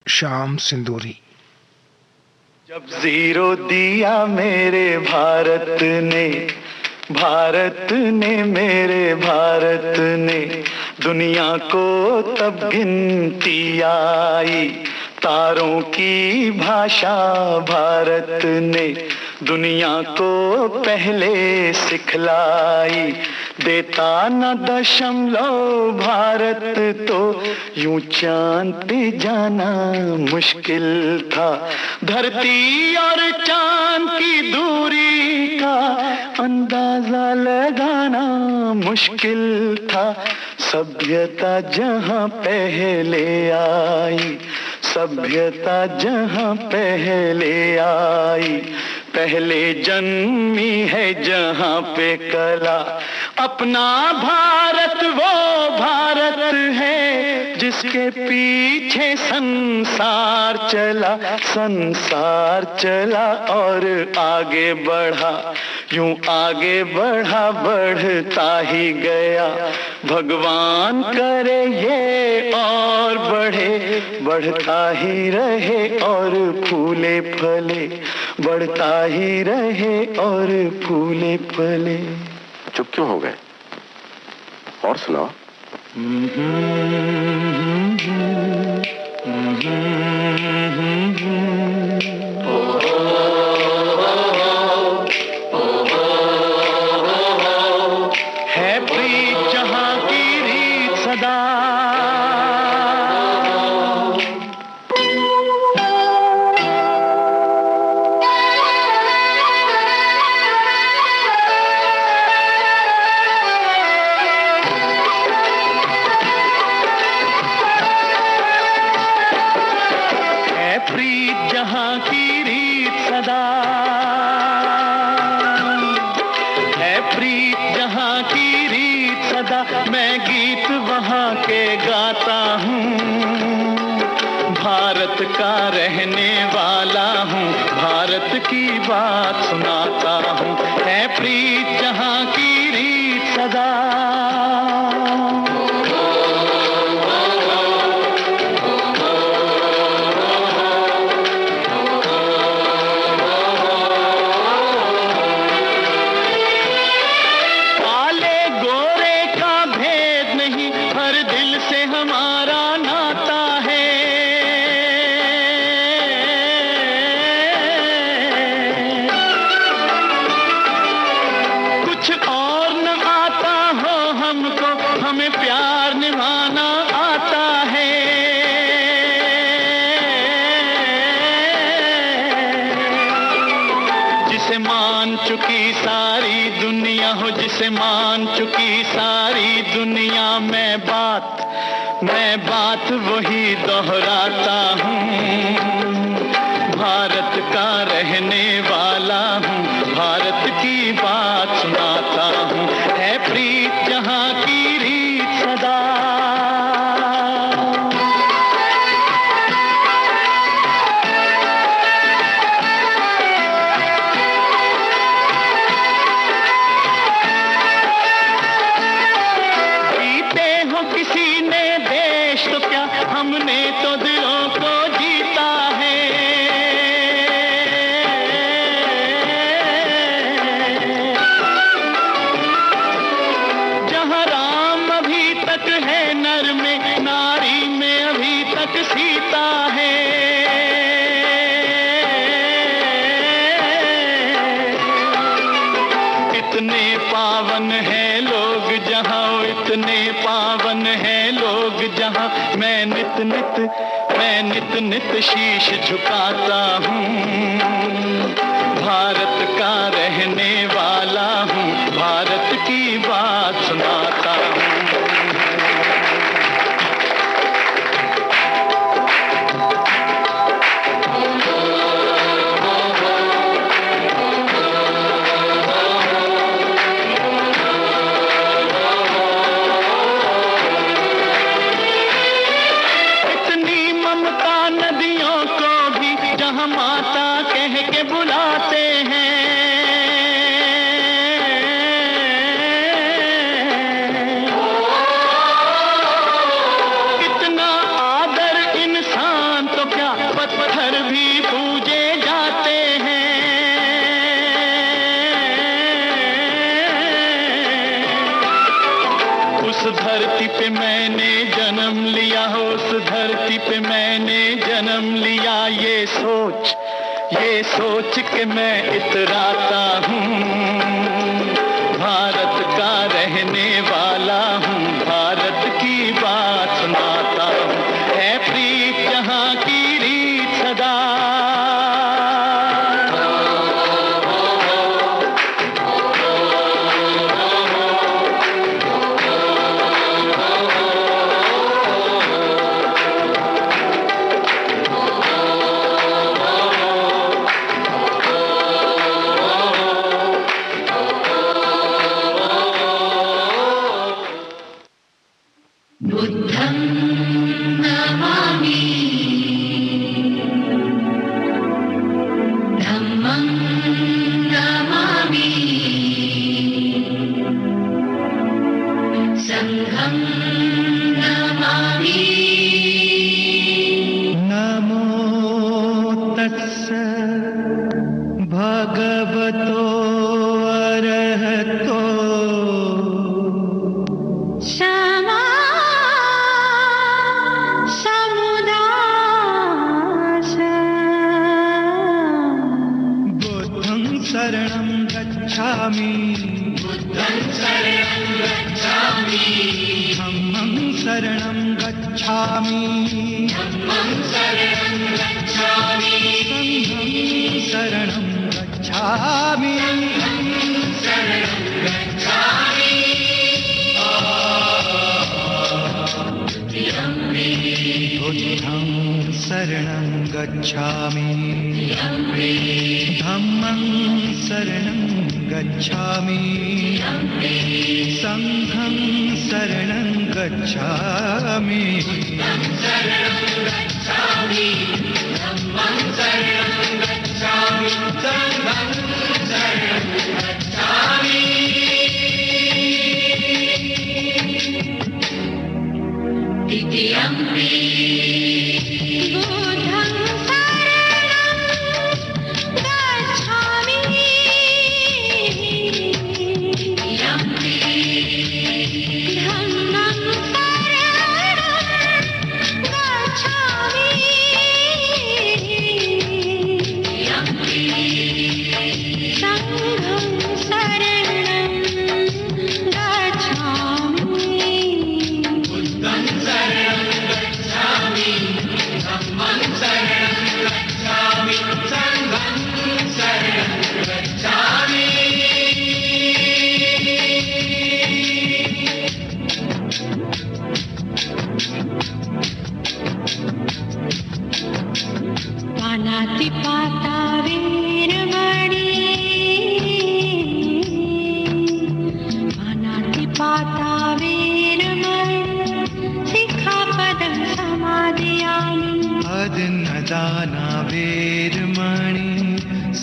श्याम सिंदूरी। जब जीरो दिया मेरे भारत ने, भारत ने मेरे भारत ने, दुनिया को तब गिनती आई। तारों की भाषा भारत ने दुनिया को पहले सिखलाई। देता न दशमलव भारत तो यूं चांद पे जाना मुश्किल था। धरती और चांद की दूरी का अंदाजा लगाना मुश्किल था। सभ्यता जहां पहले आई, सभ्यता जहां पहले आई, पहले जन्मी है जहां पे कला। अपना भारत वो भारत है जिसके पीछे संसार चला, संसार चला और आगे बढ़ा, यूं आगे बढ़ा बढ़ता ही गया। भगवान करे ये और बढ़े, बढ़ता ही रहे और फूले फले, बढ़ता ही रहे और फूले फले। चुप क्यों हो गए? और सुनाओ। है प्रीत जहां की रीत सदा, प्रीत जहां की रीत सदा, है प्रीत जहां की रीत सदा। मैं गीत वहां के गाता हूँ, भारत का रहने वाला हूँ, भारत की बात सुनाता हूँ। है प्रीत जहां की रीत सदा। हमें प्यार निभाना आता है, जिसे मान चुकी सारी दुनिया हो, जिसे मान चुकी सारी दुनिया। मैं बात वही दोहराता हूँ, भारत का रहने वाला हूँ, भारत की बात सुनाता हूँ। है प्रीत जहां की रीत सदा। जीते हो किसी ने देश तो क्या, हमने तो दिलों को जीता है। जहां राम अभी तक है नर में, नारी में अभी तक सीता है। इतने पावन है लोग जहां, इतने पावन है लोग जहां। मैं नित नित शीश झुकाता हूँ, भारत का रहने वाला हूँ, भारत की बात सुनाता हूँ। नदियों को भी जहां माता कह के बुलाते हैं, कितना आदर इंसान तो क्या पत्थर भी पूजे जाते हैं। उस धरती पे मैंने जन्म लिया, उस धरती पे मैंने जन्म लिया, ये सोच के मैं इतराता हूँ। भारत का रहने वाला हूँ, भारत की बात सुनाता हूँ। है प्रीत जहाँ की रीत सदा,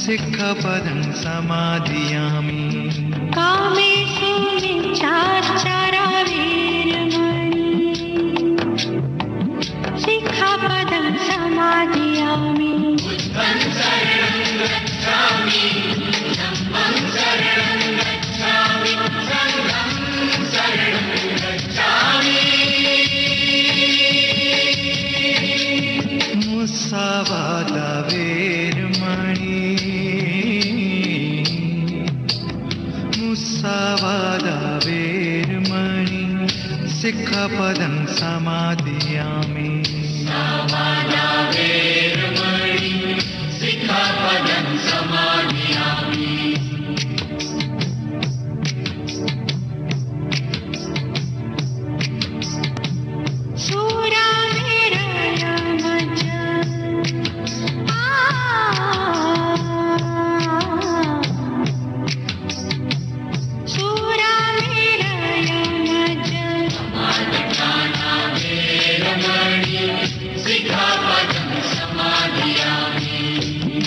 सिक्खपदं समाधियामि। कामेषु मिच्छाचारा वीरमणि, सिक्खपदं समाधियामि। बुद्धं शरणं गच्छामि, धम्मं शरणं गच्छामि, संघं शरणं गच्छामि। मुसावादा वेरमणि, मुसावादा वेरमणि, सिक्खपदं समाधियामि। मुसावादा वेरमणि, सिक्खपदं समाधियामि।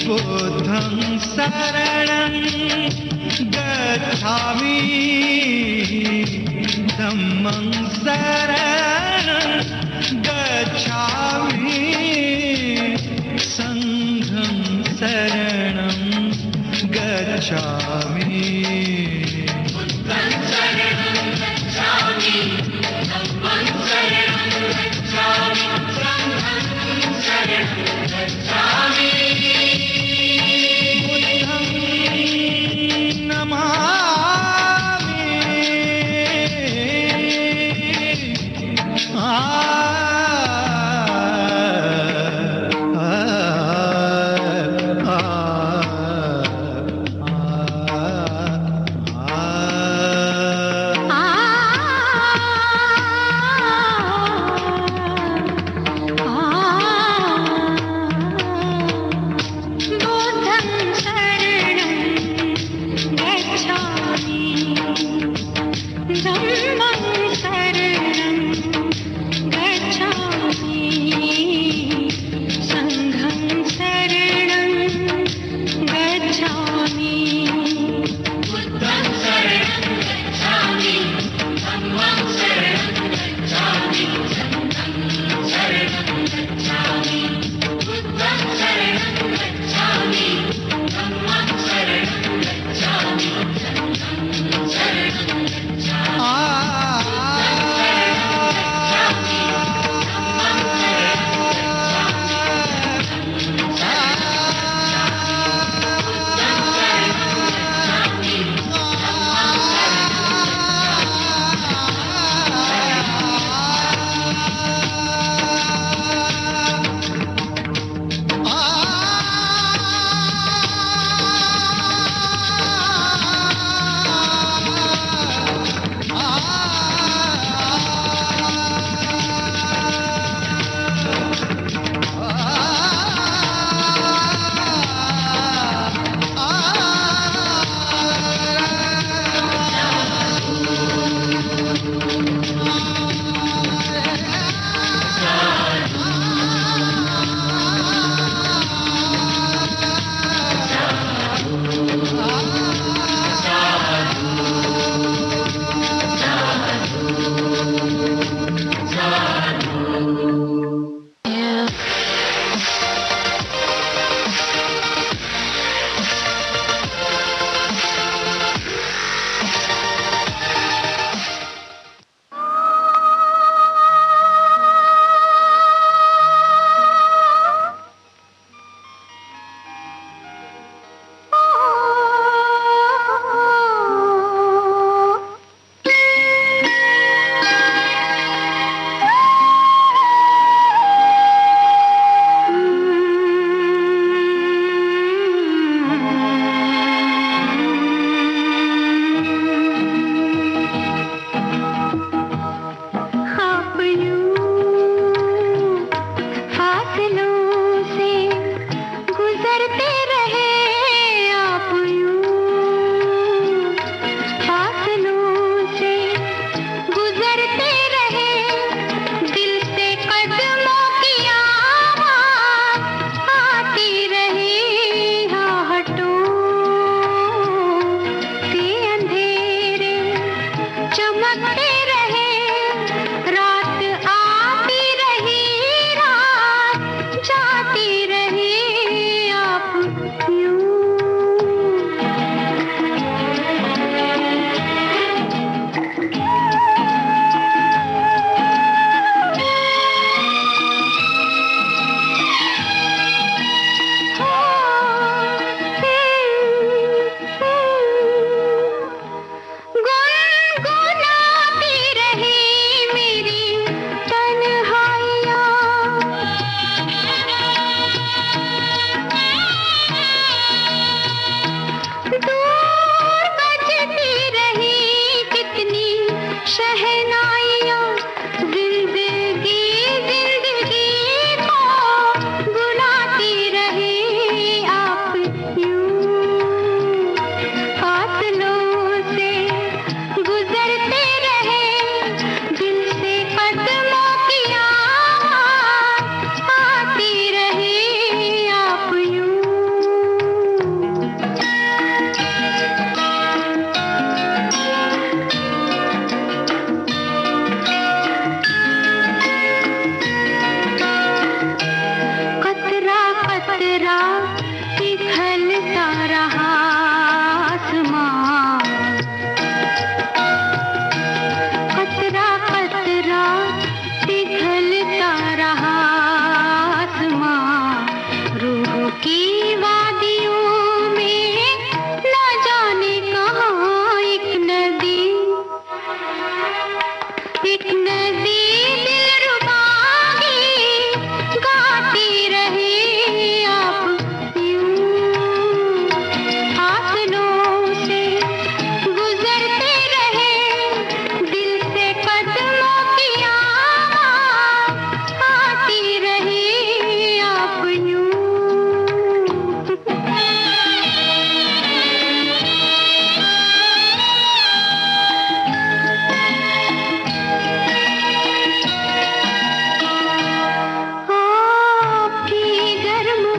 बुद्धं शरणं गच्छामि, धम्मं शरणं गच्छामि, शरणं गच्छामि बुद्धं शरणं गच्छामि धम्मं शरणं गच्छामि संघं शरणं गच्छामि बुद्धं नमामि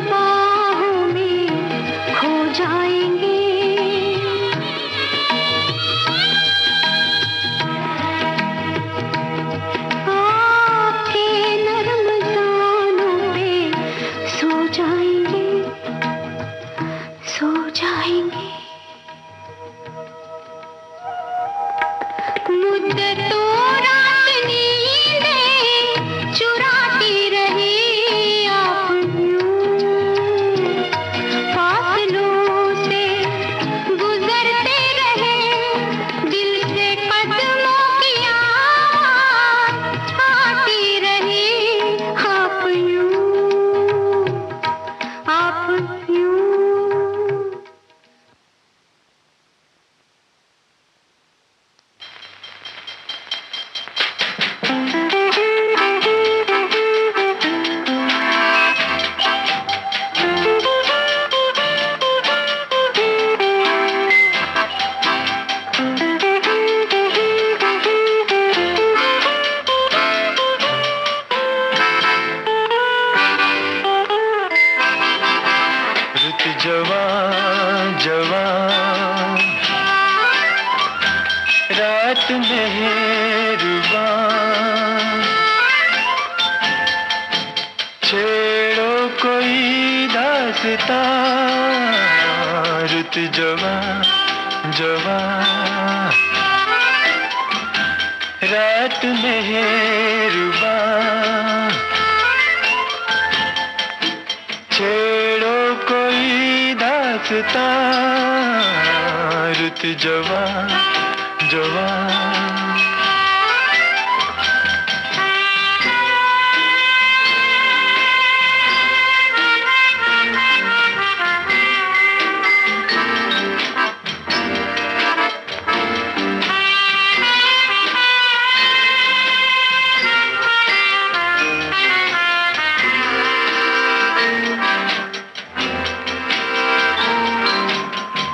बाहों में खो जाएंगे। आपके नरम दानों पे सो जाएंगे, सो जाएंगे। मुद्दतों रात नींदें चुराती रही आप यूं, फासलों से गुजरते रहे, दिल से कदमों की आवाज़ आती रही आप यूं, आप यूं। रुत जवान जवान रात मेहरबान, छेड़ो कोई दास्तां। रुत जवान जवान रात मेहरबान, छेड़ो कोई दास्तां। रुत जवान जवान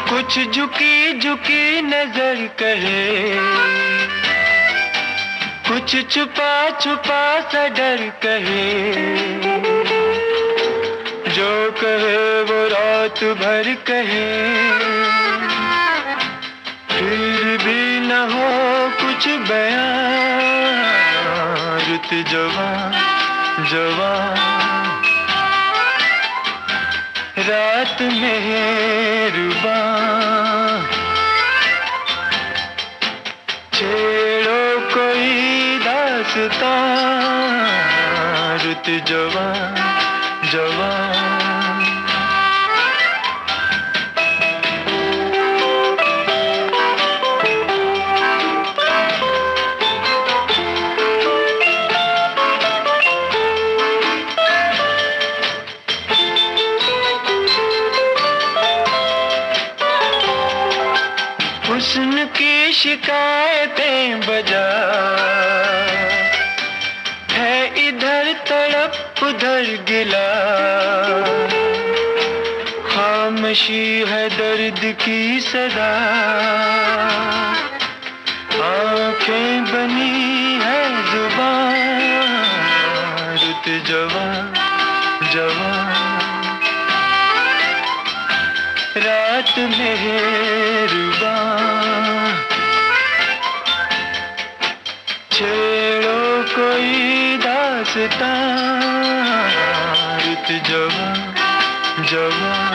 कुछ झुकी झुकी नजर कहे, कुछ छुपा छुपा सा डर कहे। जो कहे वो रात भर कहे, फिर भी न हो कुछ बयां। रुत जवान जवान रात मेहरबान, छेड़ो कोई दास्तां। रुत जवान जवान हुस्न की शिकायतें बजा है, इधर तड़प उधर गिला। खामोशी है दर्द की सदा, आंखें बनी है जुबान। रुत जवान जवान रात मेहरबान, छेड़ो कोई दास्तां। रुत जवान जवान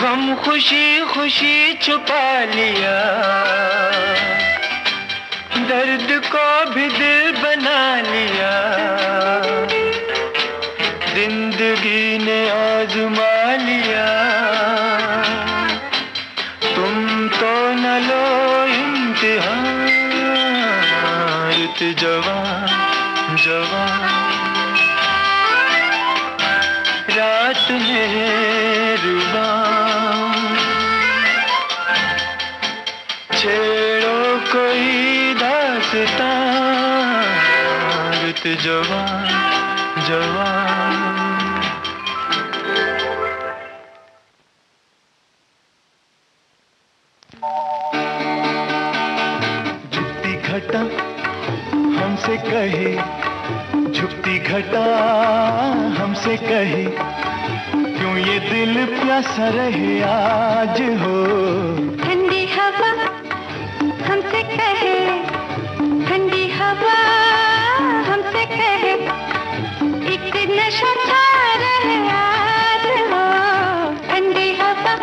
गम खुशी खुशी छुपा लिया, दर्द को भी दिल बना लिया। जिंदगी ने आजमा लिया, तुम तो न लो इम्तिहान। रुत जवान जवान रात मेहरबान, छेड़ो कोई दास्तां, रुत जवान जवान। झुकती घटा हमसे कहे, झुकती घटा हमसे कहे, क्यों ये दिल प्यासा रहे आज हो। ठंडी हवा हमसे कहे, ठंडी हवा हमसे कहे, एक नशा छा रहे आज हो। ठंडी हवा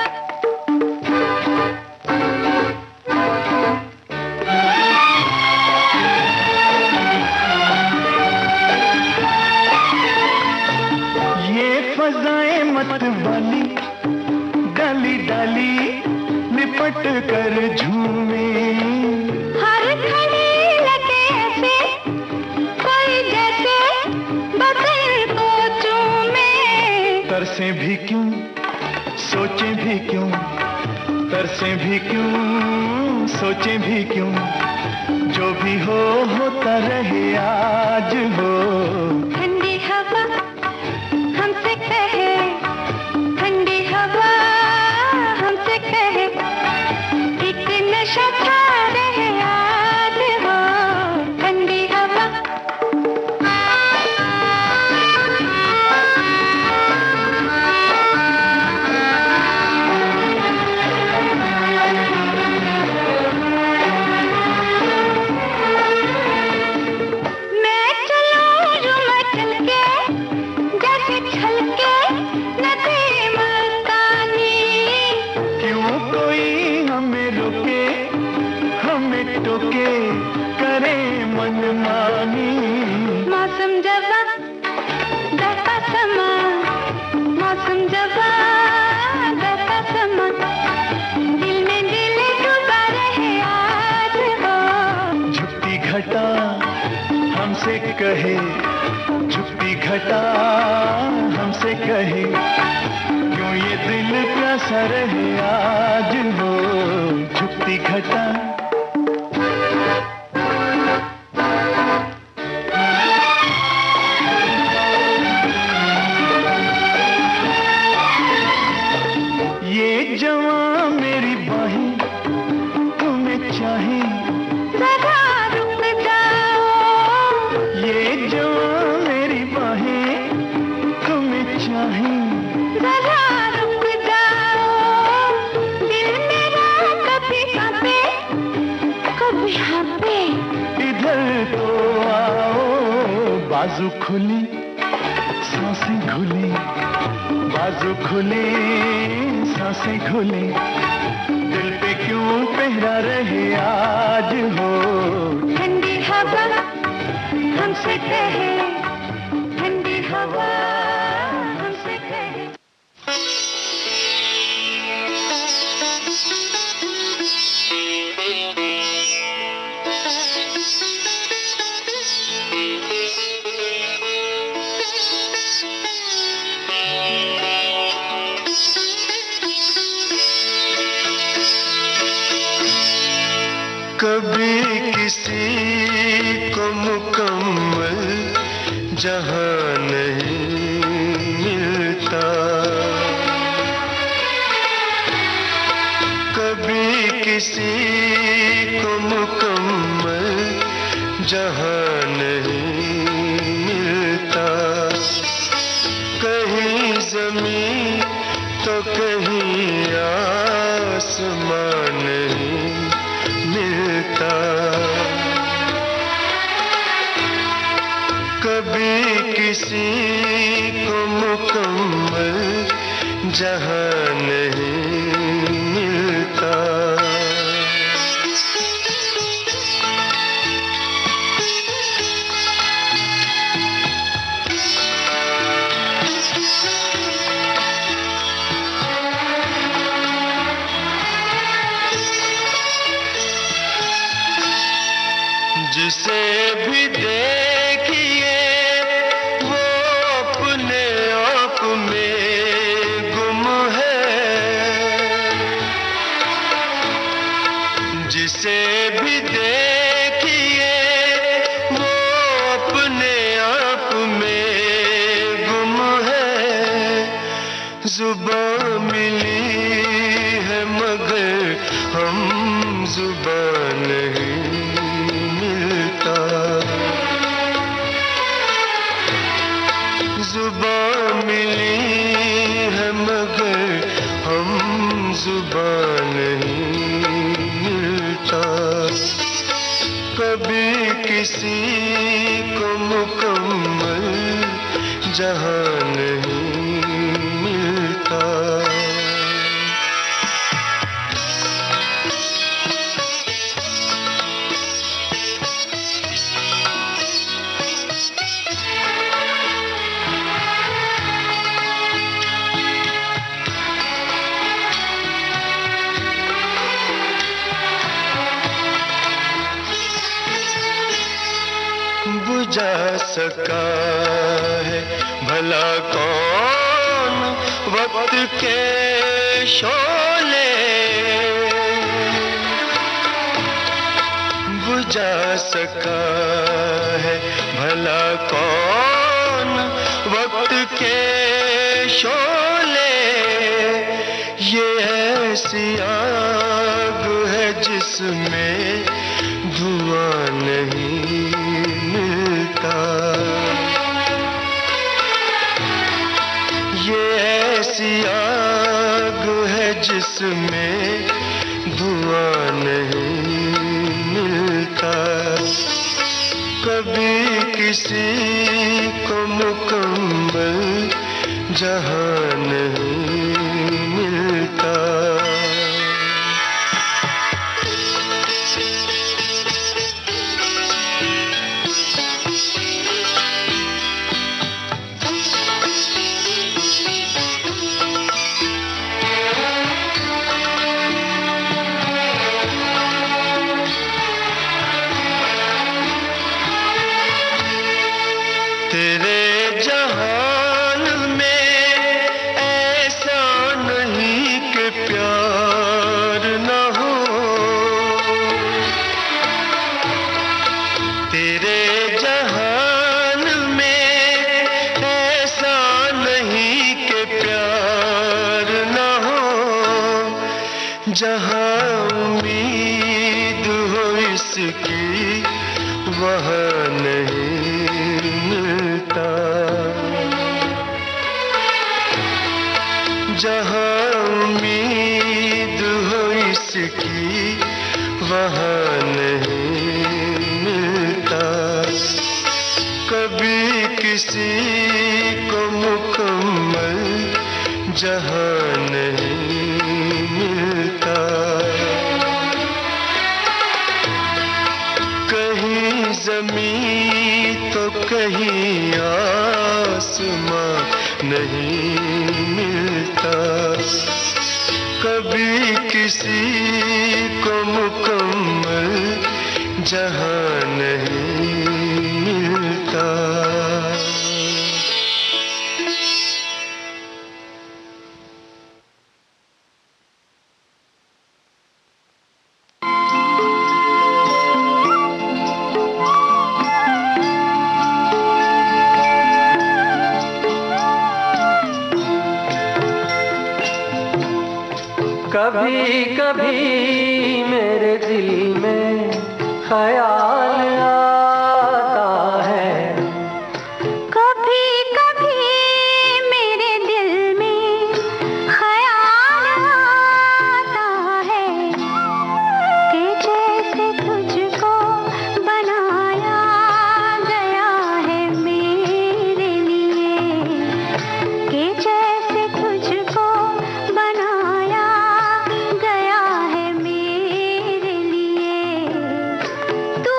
फज़ाएं मत वाली डाली डाली लिपट कर झूमे, हर घड़ी लगे ऐसे कोई जैसे बदल को चूमे। तरसे भी क्यों सोचे भी क्यों, तरसे भी क्यों सोचे भी क्यों, जो भी हो होता रहे आज हो। ठंडी हवा हमसे कहे, ठंडी हवा हमसे कहे, एक नशा छा रहे आज हो। ठंडी हवा मैं चलूं यूं मैं चल के, जैसे छलके नदी मस्तानी। क्यों कोई हमें रोके, हमें टोके, करे मनमानी। मौसम जवा दहका समा, मौसम जवा दहका समा, दिल में दिल डूबा रहे आज हो। झुकती घटा हमसे कहे, झुकती घटा हमसे कहे, क्यों ये दिल प्यासा रहे आज हो। झुकती घटा ये जवां मेरी बाहें तुम्हें चाहे, जरा रुक जाओ, ये जवां मेरी बाहें तुम्हें चाहे, जरा रुक जाओ। दिल मेरा कभी कांपे, कभी हाँपे। इधर तो आओ। बाजू खुली सांसें खुली, बाजू खुली सांसें खुली, दिल पे क्यों पहरा रहे आज हो। ठंडी हवा हमसे कहे, ठंडी हवा हमसे कहे। कभी किसी को मुकम्मल जहां नहीं मिलता, कभी किसी को मुकम्मल जहां नहीं मिलता। कहीं ज़मीं तो कहीं आसमान नहीं मिलता। कभी किसी को मुकम्मल जहां नहीं मिलता। जिसे भी देखिए वो अपने आप में गुम है, जिसे भी देखिए वो अपने आप में गुम है। जुबान मिली है मगर हम जुबान नहीं मिलता। जुबान मिली है मगर हम जुबान नहीं मिलता। कभी किसी को मुकम्मल जहां नहीं मिलता। बुझा सका है भला कौन वक्त के शोले। बुझा सका है भला कौन वक्त के शोले। ये ऐसी आग है जिसमें धुआं नहीं मिलता। ये ऐसी आग है जिसमें धुआं नहीं मिलता। कभी किसी को मुकम्मल जहां नहीं मिलता। तेरे जहान में ऐसा नहीं कि प्यार न हो। तेरे जहान में ऐसा नहीं कि प्यार न हो। जहां उम्मीद हो इसकी वहां नहीं मिलता। जहां उम्मीद हो इसकी वहां नहीं मिलता। कभी किसी को मुकम्मल जहां नहीं मिलता। कहीं ज़मीं तो कहीं आसमां नहीं मिलता। कभी किसी को मुकम्मल जहां नहीं मिलता। कभी कभी मेरे दिल में ख्याल आता है। कभी कभी मेरे दिल में ख्याल आता है कि जैसे तुझको बनाया गया है मेरे लिए। कि जैसे तुझको बनाया गया है मेरे लिए। तू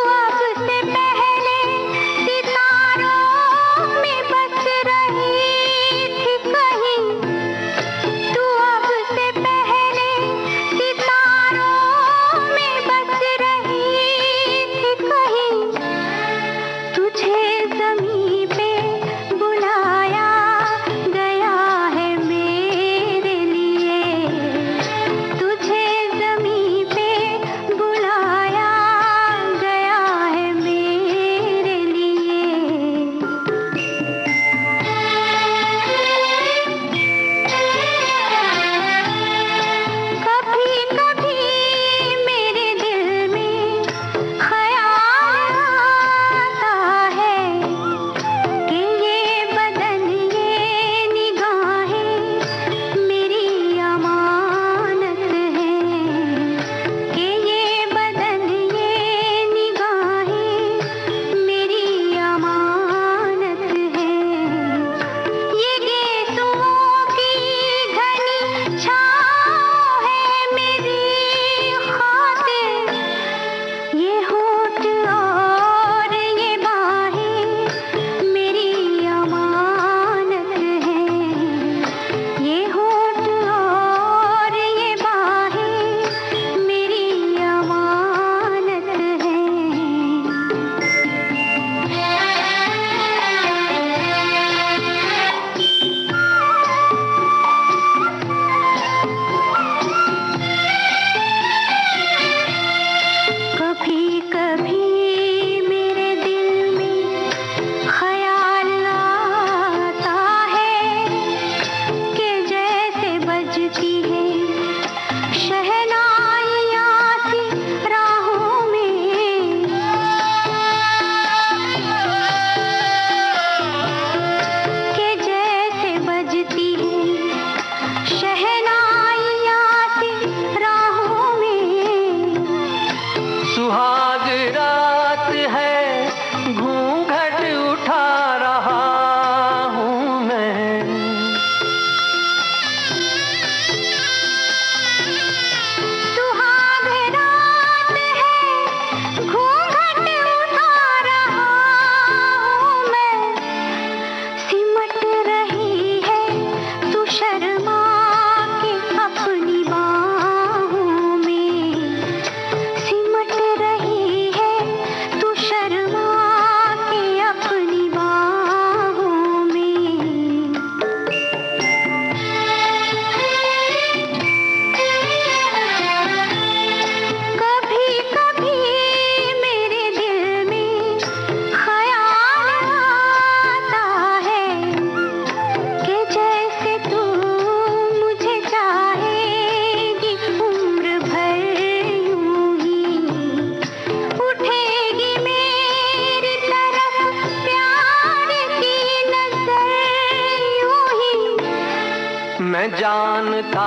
जानता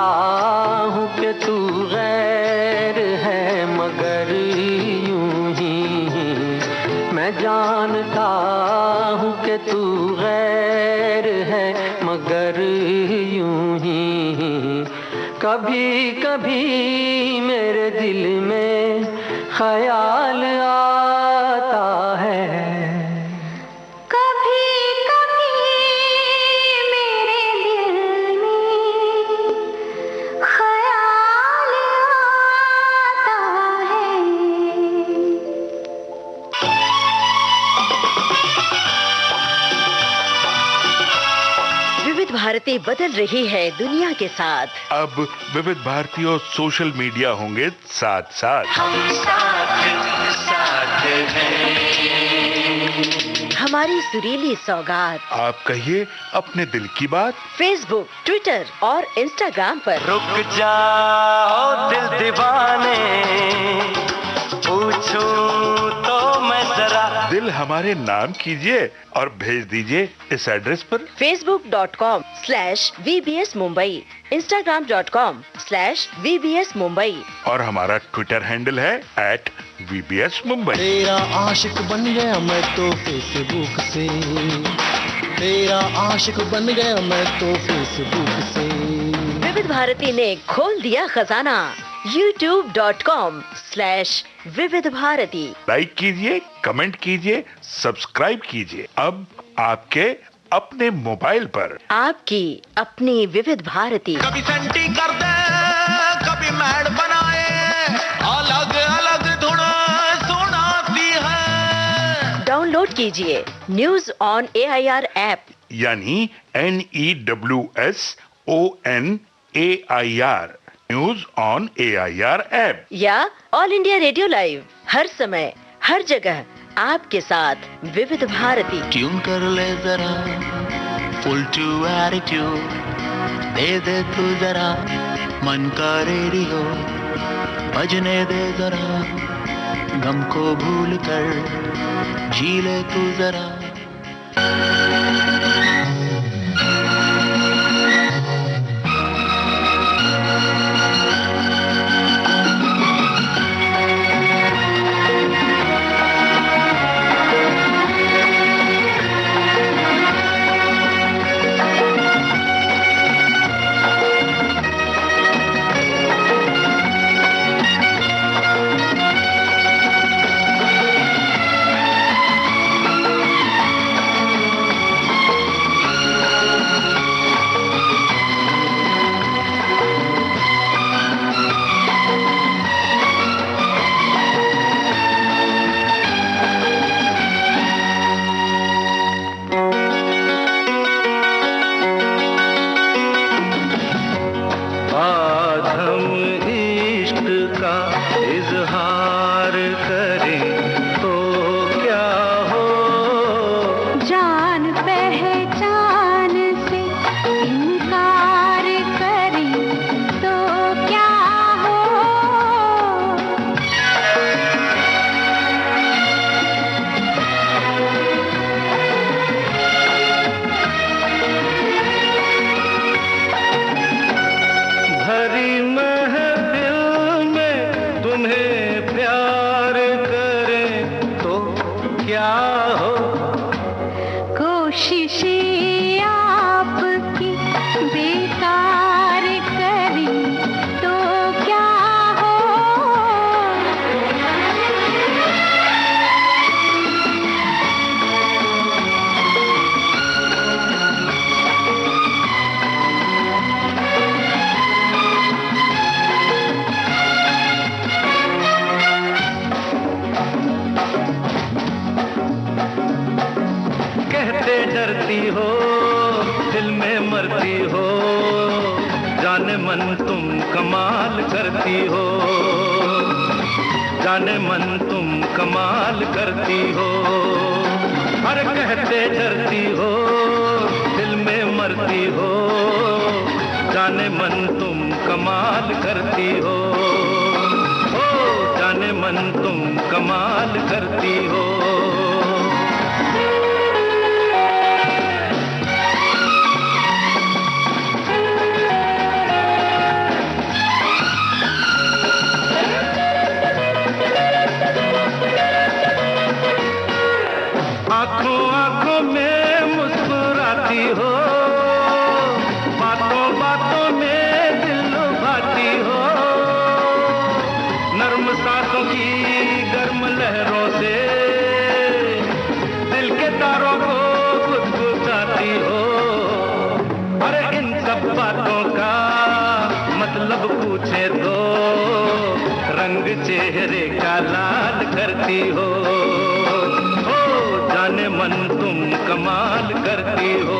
हूँ कि तू गैर है मगर यूं ही मैं जानता हूँ कि तू गैर है मगर यूं ही कभी कभी मेरे दिल में ख्याल आता है भारती बदल रही है दुनिया के साथ। अब विविध भारती और सोशल मीडिया होंगे साथ साथ। हम साथ हैं। हमारी सुरीली सौगात। आप कहिए अपने दिल की बात। फेसबुक, ट्विटर और इंस्टाग्राम पर। रुक जाओ दिल दीवाने, पूछूं तो मैं जरा। दिल हमारे नाम कीजिए और भेज दीजिए इस एड्रेस पर। facebook.com/VBS Mumbai, Instagram.com/VBS Mumbai और हमारा ट्विटर हैंडल है @VBS Mumbai। तेरा आशिक बन गया मैं तो फेसबुक से, तेरा आशिक बन गया मैं तो फेसबुक से। विविध भारती ने खोल दिया खजाना। youtube.com/विविध भारती। लाइक कीजिए, कमेंट कीजिए, सब्सक्राइब कीजिए। अब आपके अपने मोबाइल पर आपकी अपनी विविध भारती। कभी सेंटी कर दे, कभी मैड बनाए, अलग अलग धुन सुनाती है। डाउनलोड कीजिए न्यूज ऑन AIR ऐप, यानी NEWSONAIR news on AIR app, या ऑल इंडिया रेडियो लाइव, हर समय हर जगह आपके साथ विविध भारती। ट्यून कर ले जरा फुल टू एटीट्यूड, दे दे तू जरा मन का रेडियो, बजने दे जरा गम को भूल कर, जी ले तू जरा। जाने मन तुम कमाल करती हो, हर कहते डरती हो, दिल में मरती हो, जाने मन तुम कमाल करती हो, ओ जाने मन तुम कमाल करती हो। गाती हो, बातों बातों में दिल लुभाती हो, नर्म सांसों की गर्म लहरों से दिल के तारों को गुदगुदाती हो। अरे इन सब बातों का मतलब पूछे तो रंग चेहरे का लाल करती हो। ओ जाने मन तुम कमाल करती हो।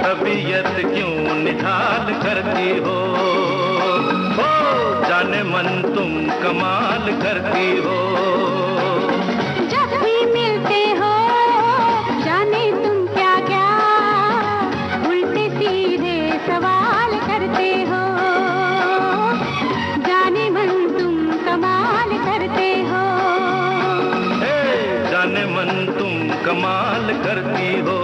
तबीयत क्यों निहाल करती हो, जाने मन तुम कमाल करती हो। जब भी मिलते हो जाने तुम क्या क्या उल्टे सीधे सवाल करते हो, जाने मन तुम कमाल करते हो। जाने मन तुम कमाल करती हो।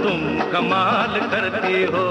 तुम कमाल करती हो।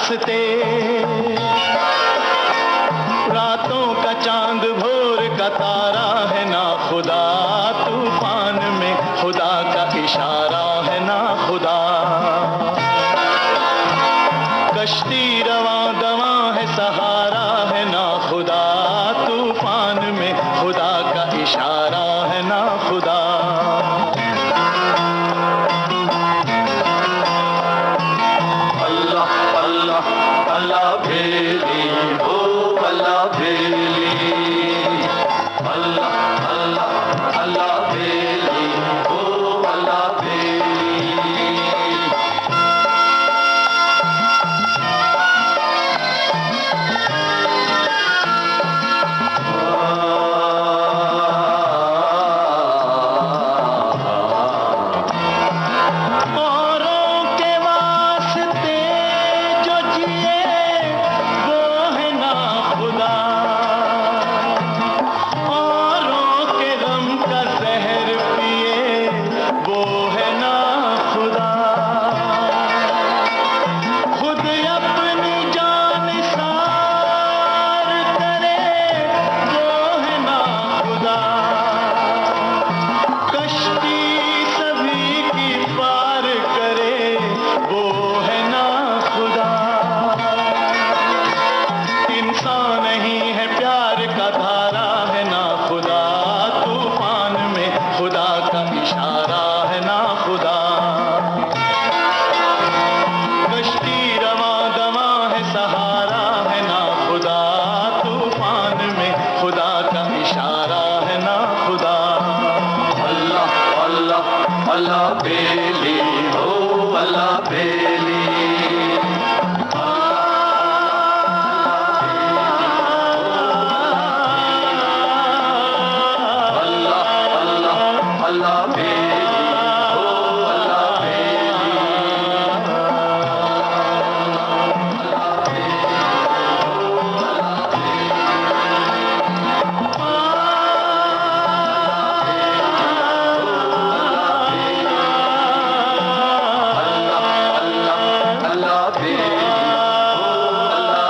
रास्ते, रातों का चांद भोर का तारा है ना खुदा, तूफान में खुदा का इशारा है ना खुदा। कश्ती रवां दवां है सहारा है ना खुदा, तूफान में खुदा का इशारा है ना खुदा। अल्लाह अल्लाह अल्लाह भेली हो अल्लाह भेली, अल्लाह अल्लाह अल्लाह भेली हो अल्लाह भेली। अल्लाह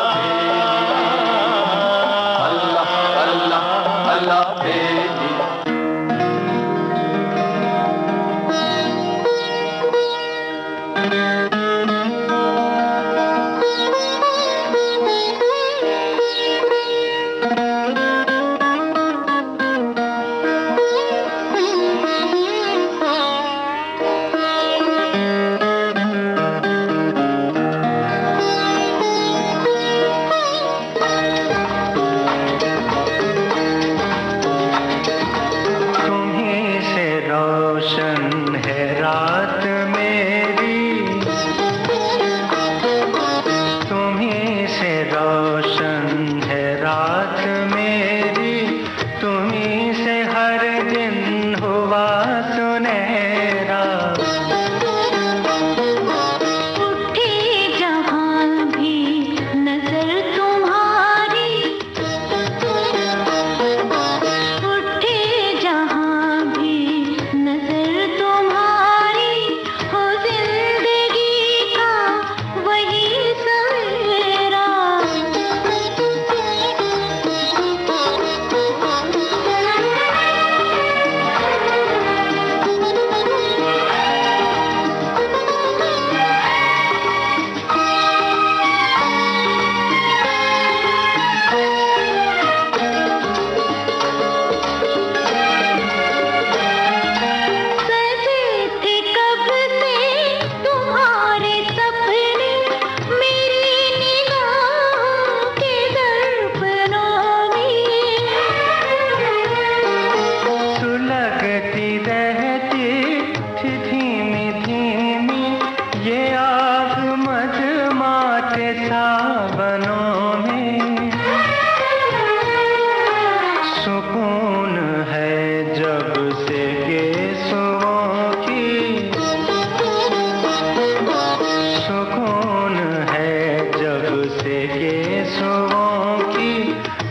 बेली हो अल्लाह बेली, अल्लाह अल्लाह अल्लाह बेली हो अल्लाह बेली,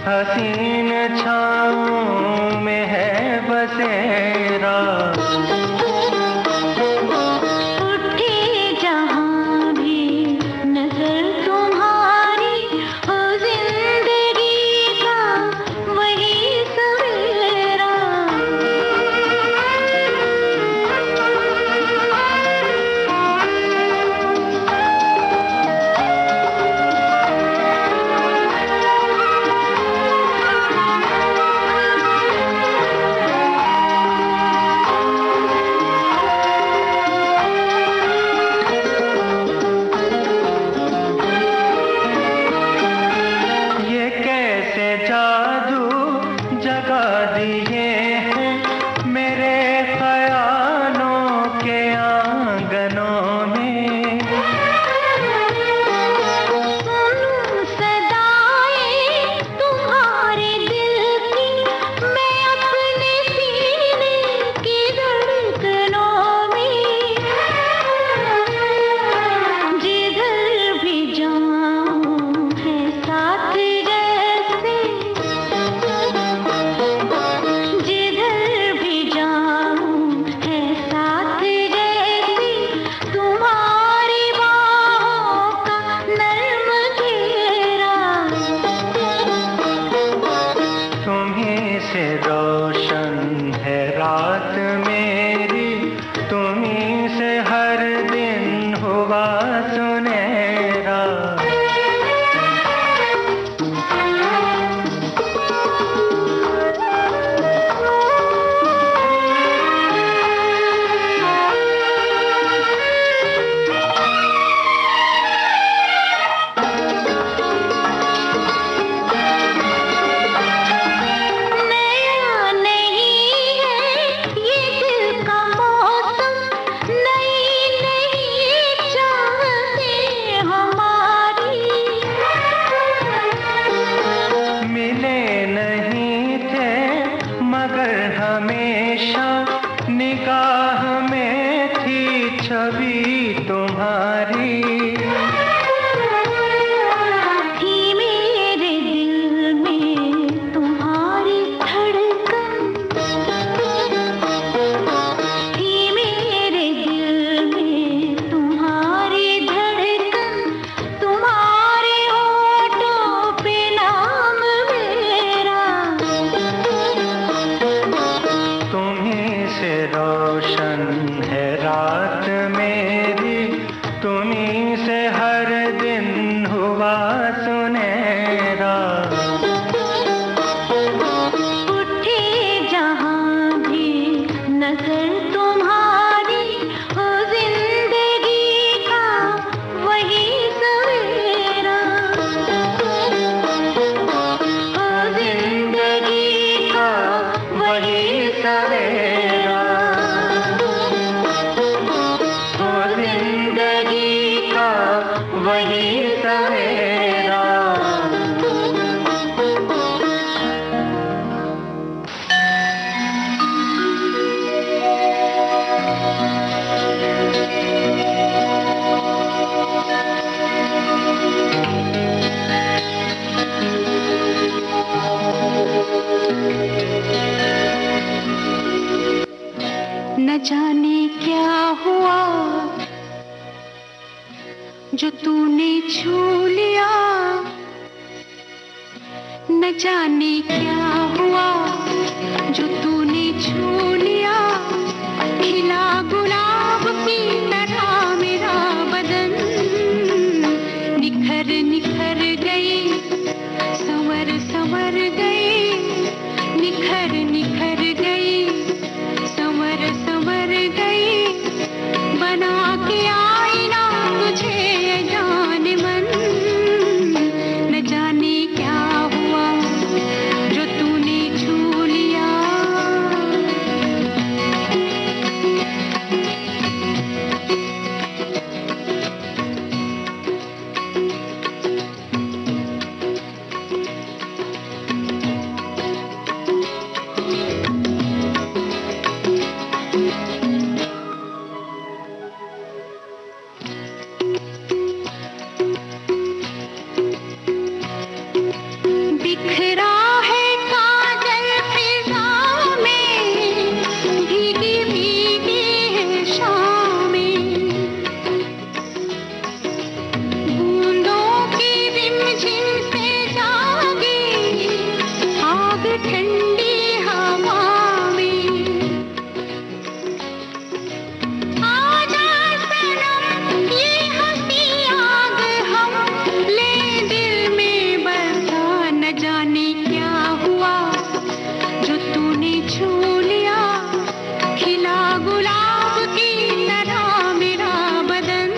हसीन छाँव में है बसेरा। उठे जहाँ भी नजर तुम्हारी से रोशन है रात मेरी, तुम्हीं से हर दिन हुआ सुनहरा। निगाह में थी छवि तुम्हारी, थी मेरे दिल में तुम्हारी धड़कन, थी मेरे दिल में तुम्हारी धड़कन, तुम्हारे होठों पे नाम मेरा। तुम्हीं से रोशन है रात मेरी, तुम्हीं से हर दिन हुआ सुनहरा। उठे जहाँ भी नजर तुम्हारी, हो जिंदगी का वही सवेरा, हो जिंदगी का वही सवेरा, हो जिंदगी का वही सवेरा। न जाने क्या हुआ जो तूने छू लिया, न जाने क्या हुआ जो तूने छू लिया। खिला गुलाब की तरह मेरा बदन, निखर निखर गई, संवर संवर गई, निखर निखर गई, संवर संवर गई। बना के आईना तुझे जाने मन, न जाने क्या हुआ जो तूने छू लिया। बिखरा है काजल फिजा में, भीगी भीगी है शामें, बूंदों की रिमझिम से जागी आग ठंडी हवा में। आजा सनम ये हंसी आग हम ले दिल में बसा, न जाने क्या हुआ जो तूने छू लिया। खिला गुलाब की तरह मेरा बदन,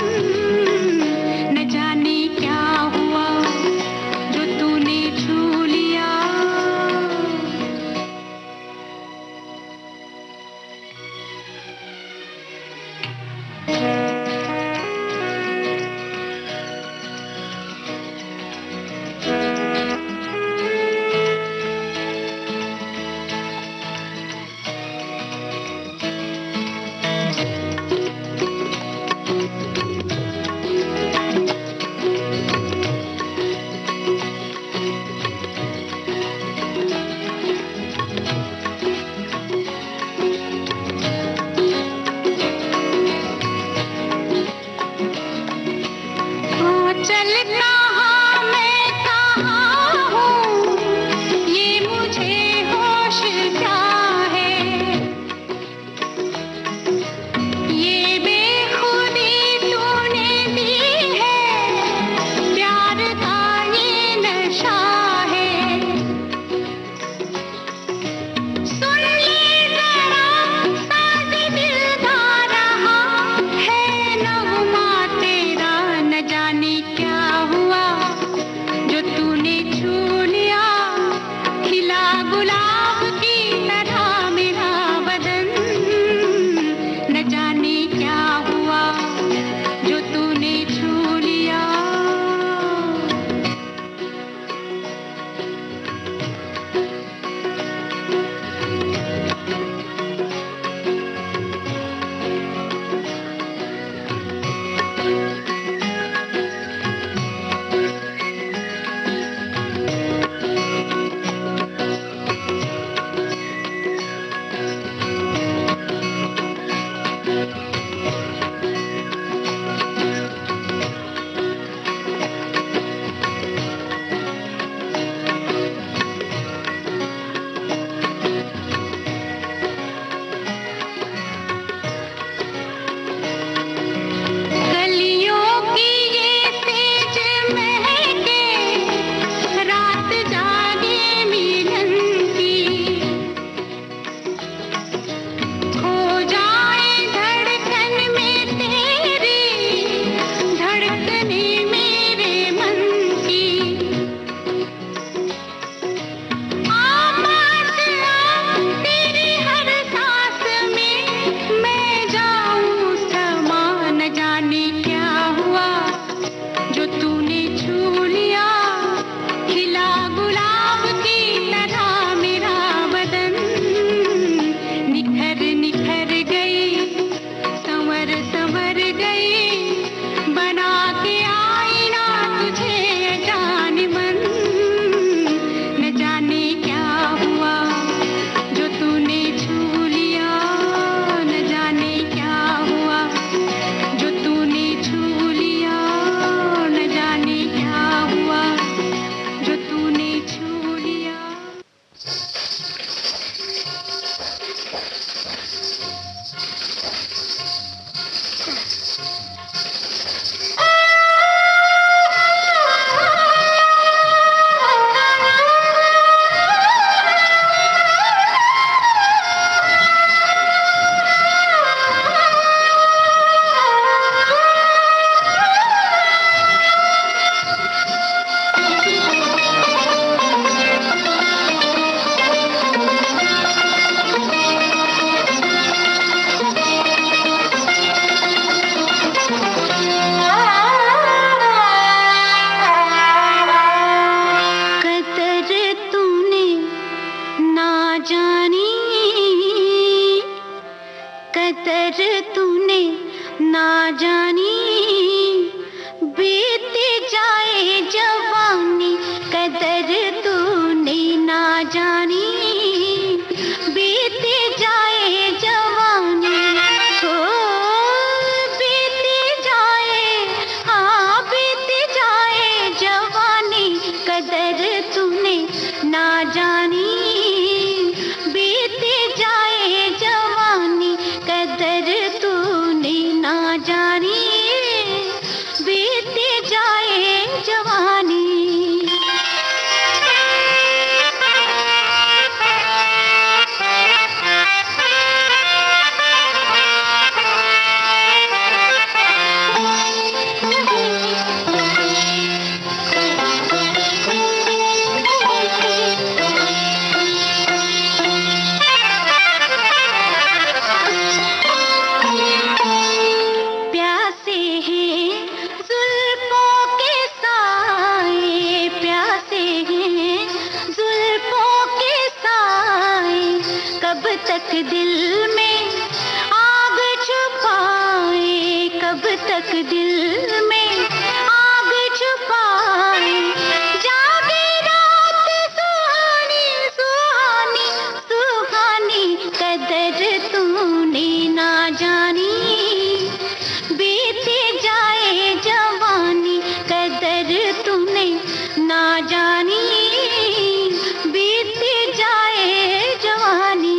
न जाने क्या हुआ जो तूने छू लिया। गुलाब की तरह मेरा बदन, न जाने क्या हुआ जो तूने छू लिया। तक दिल में आग छुपाए, कब तक दिल में आग छुपाए। जागे रात सुहानी सुहानी सुहानी, कदर तूने ना जानी। बीती जाए जवानी, कदर तूने ना जानी। बीती जाए जवानी।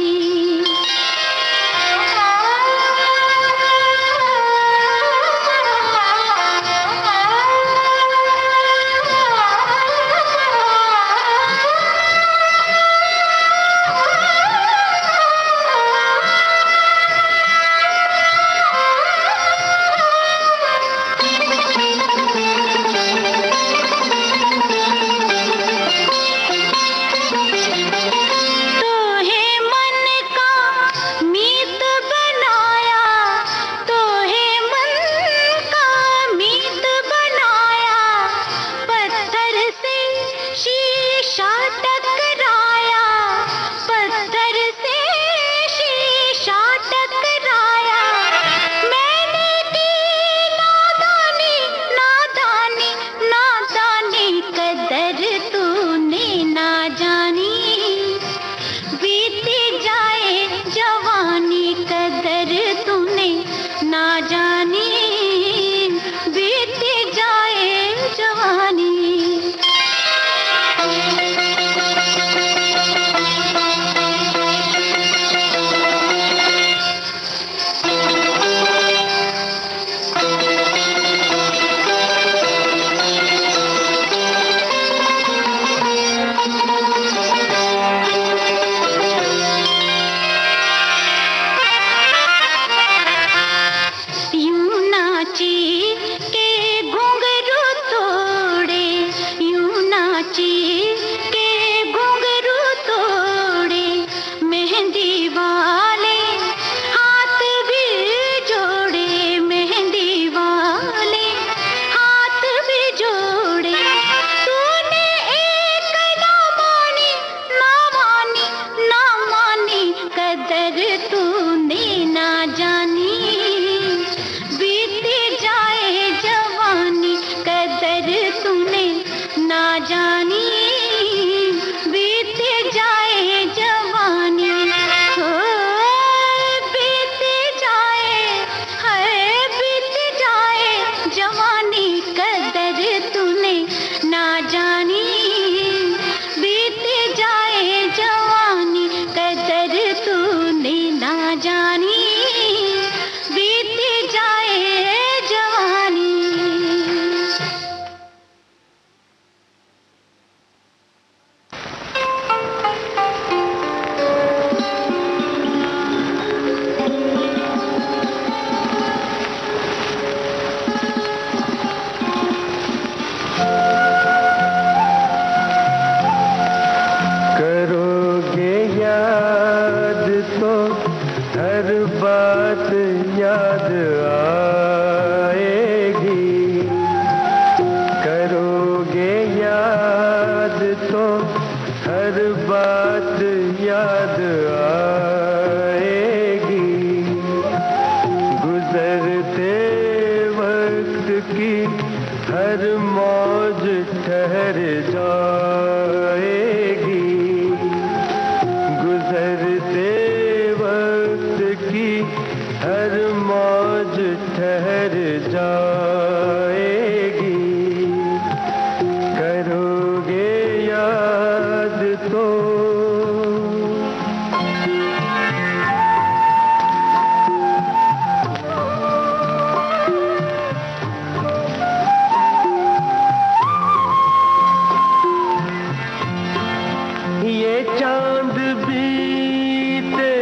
चांद बीते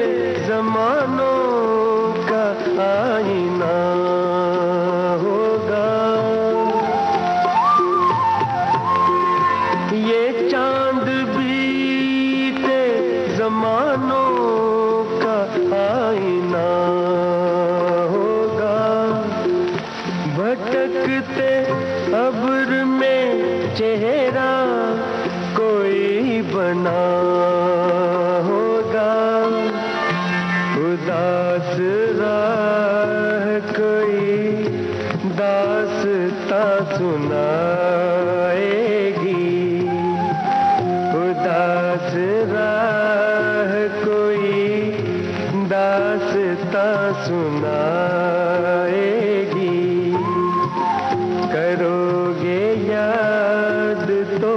जमानों का आईना होगा, ये चांद बीते जमानों का आईना होगा। भटकते अब्र में चेहरा कोई बना होगा, उदास राह कोई दास्तां सुनाएगी, उदास राह कोई दास्तां सुनाएगी। करोगे याद तो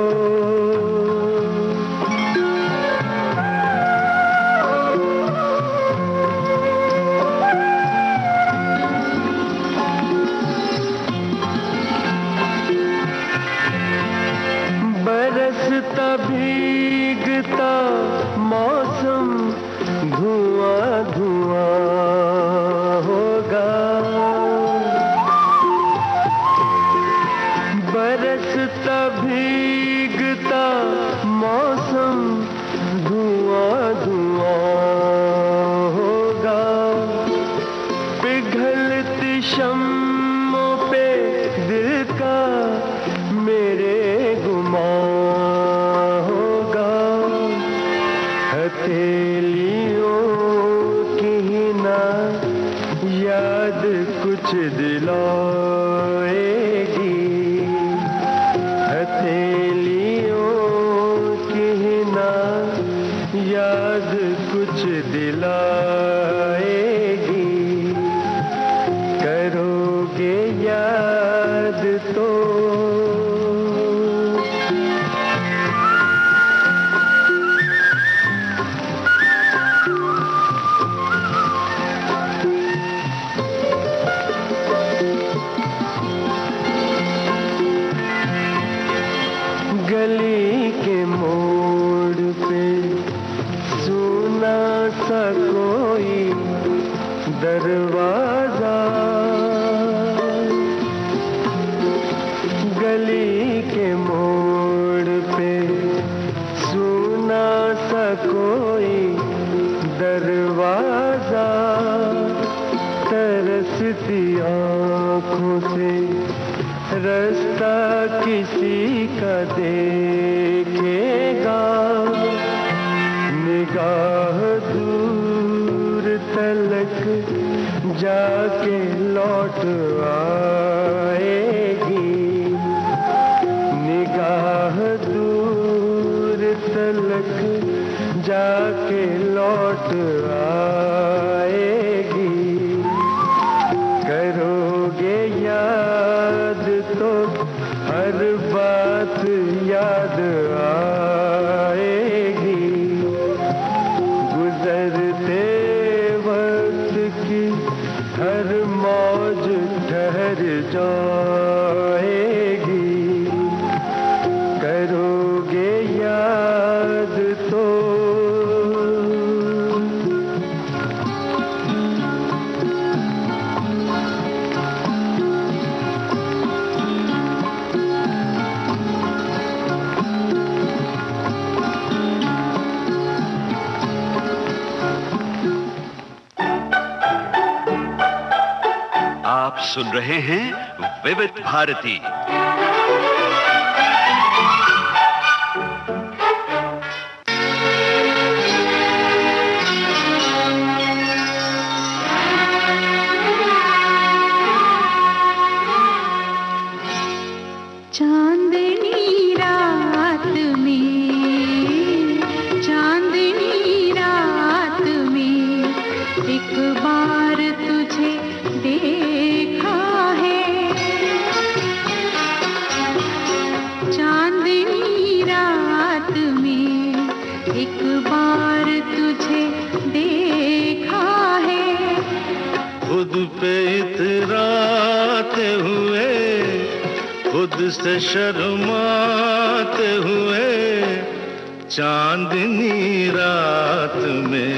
बरसता भीगता मौसम धुआं धुआं होगा, बरसता भीगता मौसम धुआं धुआं होगा। पिघलती शम्मों पे दिल का मेरे गुमां होगा, हथेलियों की ना याद कुछ दिलाएगी, हथेलियों की ना याद कुछ दिलाएगी। करोगे याद तो गली के मोड़ पे सुना सा कोई दरवाजा, गली के मोड़ पे सुना सा कोई दरवाजा। तरसती आँखों से रास्ता किसी का देखेगा, निगाह दूर तलक जाके लौट आएगी, निगाह दूर तलक जाके लौट आएगी। करोगे याद तो हर बात याद आएगी, गुजरते वक्त की हर मौज ठहर जाएगी। करोगे याद तो आप सुन रहे हैं विविध भारती। चांदनी रात में एक बार तुझे देखा है, चांदनी रात में एक बार तुझे देखा है। खुद पे इतराते हुए, खुद से शर्माते हुए चांदनी रात में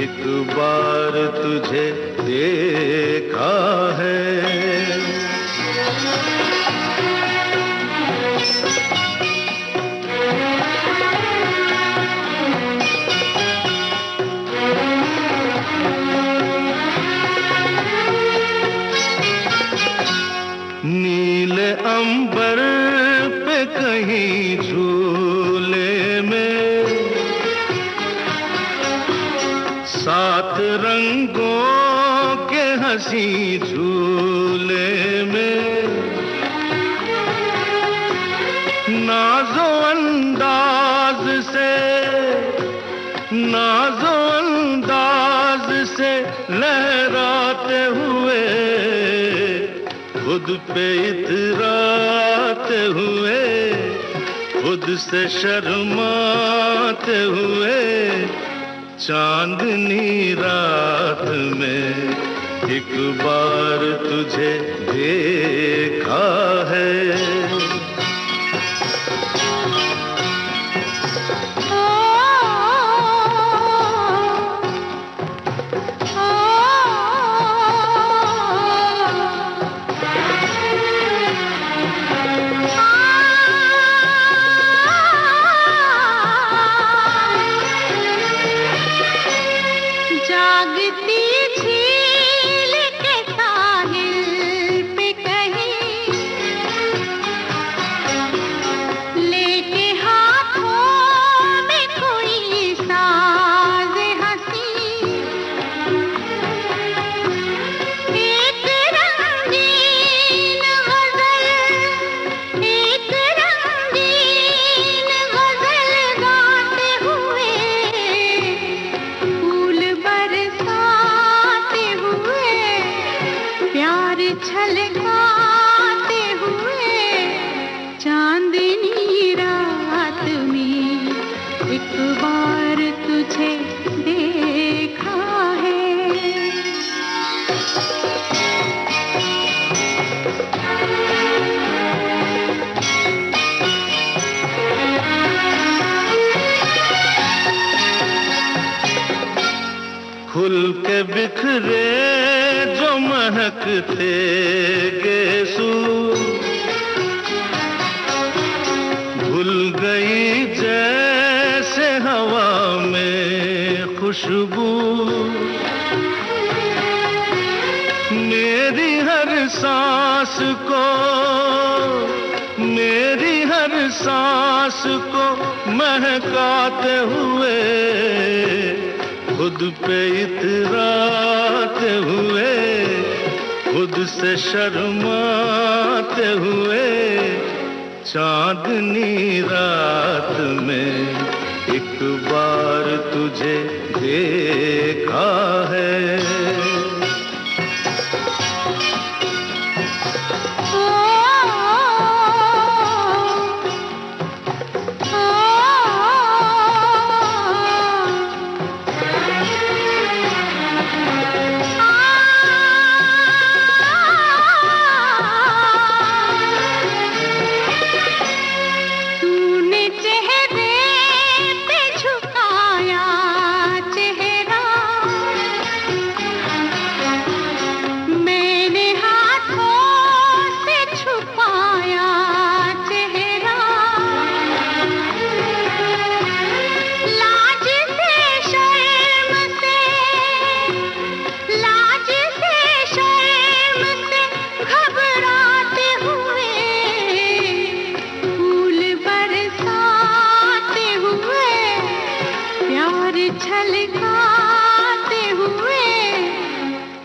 एक बार तुझे देखा है। नीले अंबर पे कहीं झूले में सात रंगों के हंसी झूले में नाजो अंदाज से नाजो अंदाज से लहराते हुए खुद पे इतराते हुए खुद से शर्माते हुए चांदनी रात में एक बार तुझे देखा है। फूल के बिखरे जो महकते गेसू भूल गई जैसे हवा में खुशबू मेरी हर सांस को मेरी हर सांस को महकाते हुए खुद पे इतराते हुए खुद से शर्माते हुए चांदनी रात में एक बार तुझे देखा है।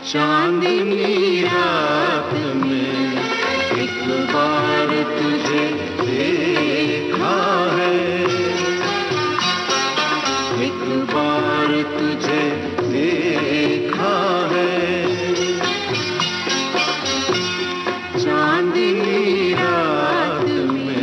चांदनी रात में एक बार तुझे देखा है, एक बार तुझे देखा है, चांदनी रात में।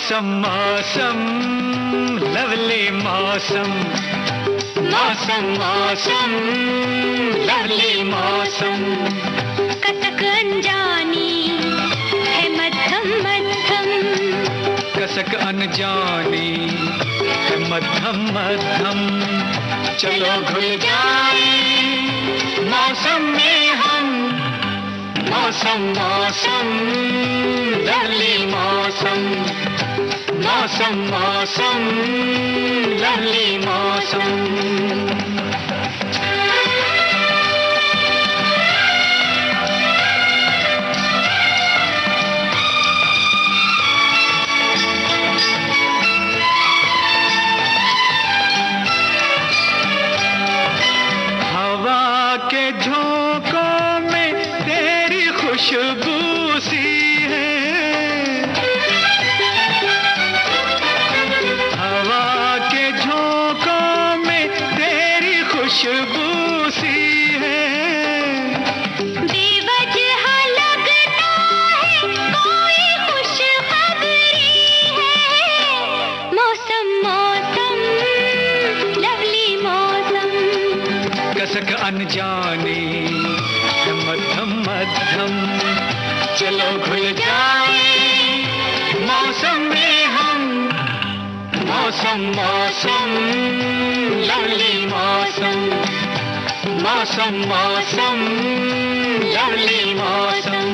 मौसम मौसम लवली मौसम, मौसम मौसम लवली मौसम। कसक अनजानी है मध्यम मध्यम, कसक अनजानी है मध्यम मध्यम। चलो घुल जाए मौसम में हम, मौसम मौसम लवली मौसम, मौसम मौसम लवली मौसम। खुशबू सी है हवा के झोंकों में, तेरी खुशबू सी है। बेवजह लगता है कोई खुशखबरी है, मौसम मौसम लवली मौसम। कसक अनजानी मध्यम मध्यम, चलो घुल जाए मौसम में हम, मौसम मौसम लवली मौसम, मौसम मौसम लवली मौसम।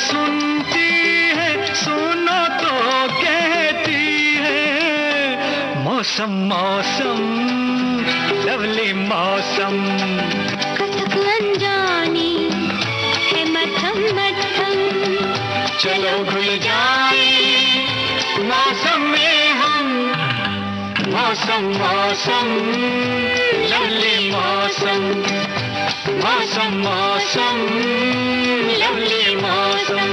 सुनती है, सुनो तो कहती है, मौसम मौसम लवली मौसम। कसक अनजानी है मध्यम मध्यम, चलो घुल जाए मौसम में हम, मौसम मौसम लवली मौसम, मौसम मौसम लवली मौसम।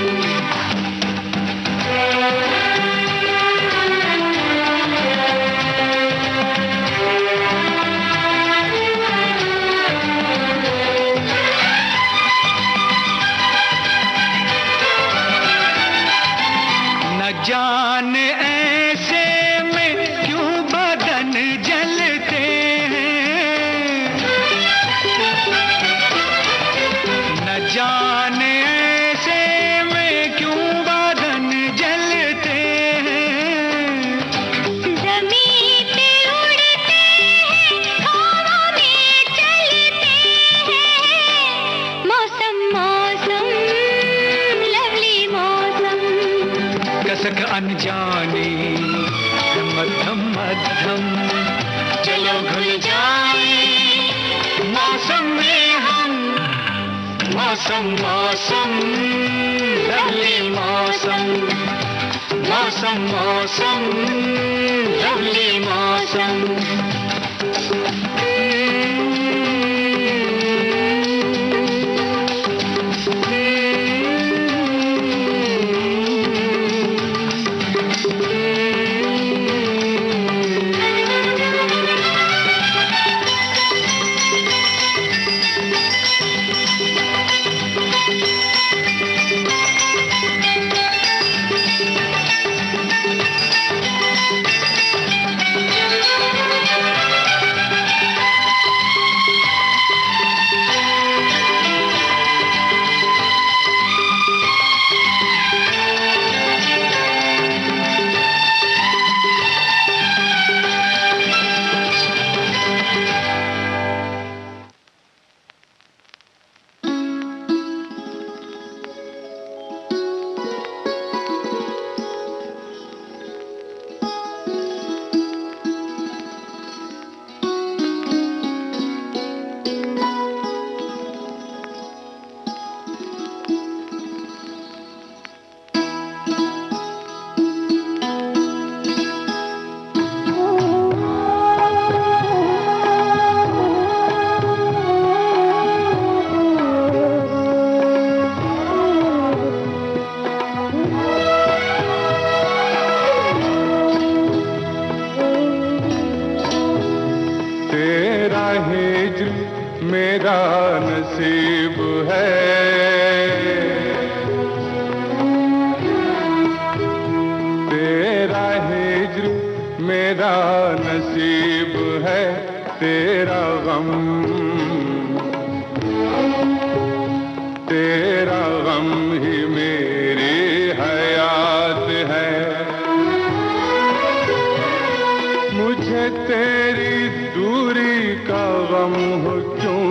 न जाने ऐसे में क्यों बदन जलते हैं, न जाने ऐसे में क्यों बदन जलते हैं। ज़मीं पे उड़ते हैं, हवा में चलते हैं, मौसम मौसम लवली मौसम। कसक अनजानी मध्यम मध्यम, चलो घुल जाए मौसम में हम, मौसम मौसम लवली मौसम, मौसम मौसम लवली मौसम। हिज्र मेरा नसीब है, तेरा हिज्र मेरा नसीब है, तेरा गम ही मेरी हयात है। मुझे तेरी दूरी का गम हो क्यों,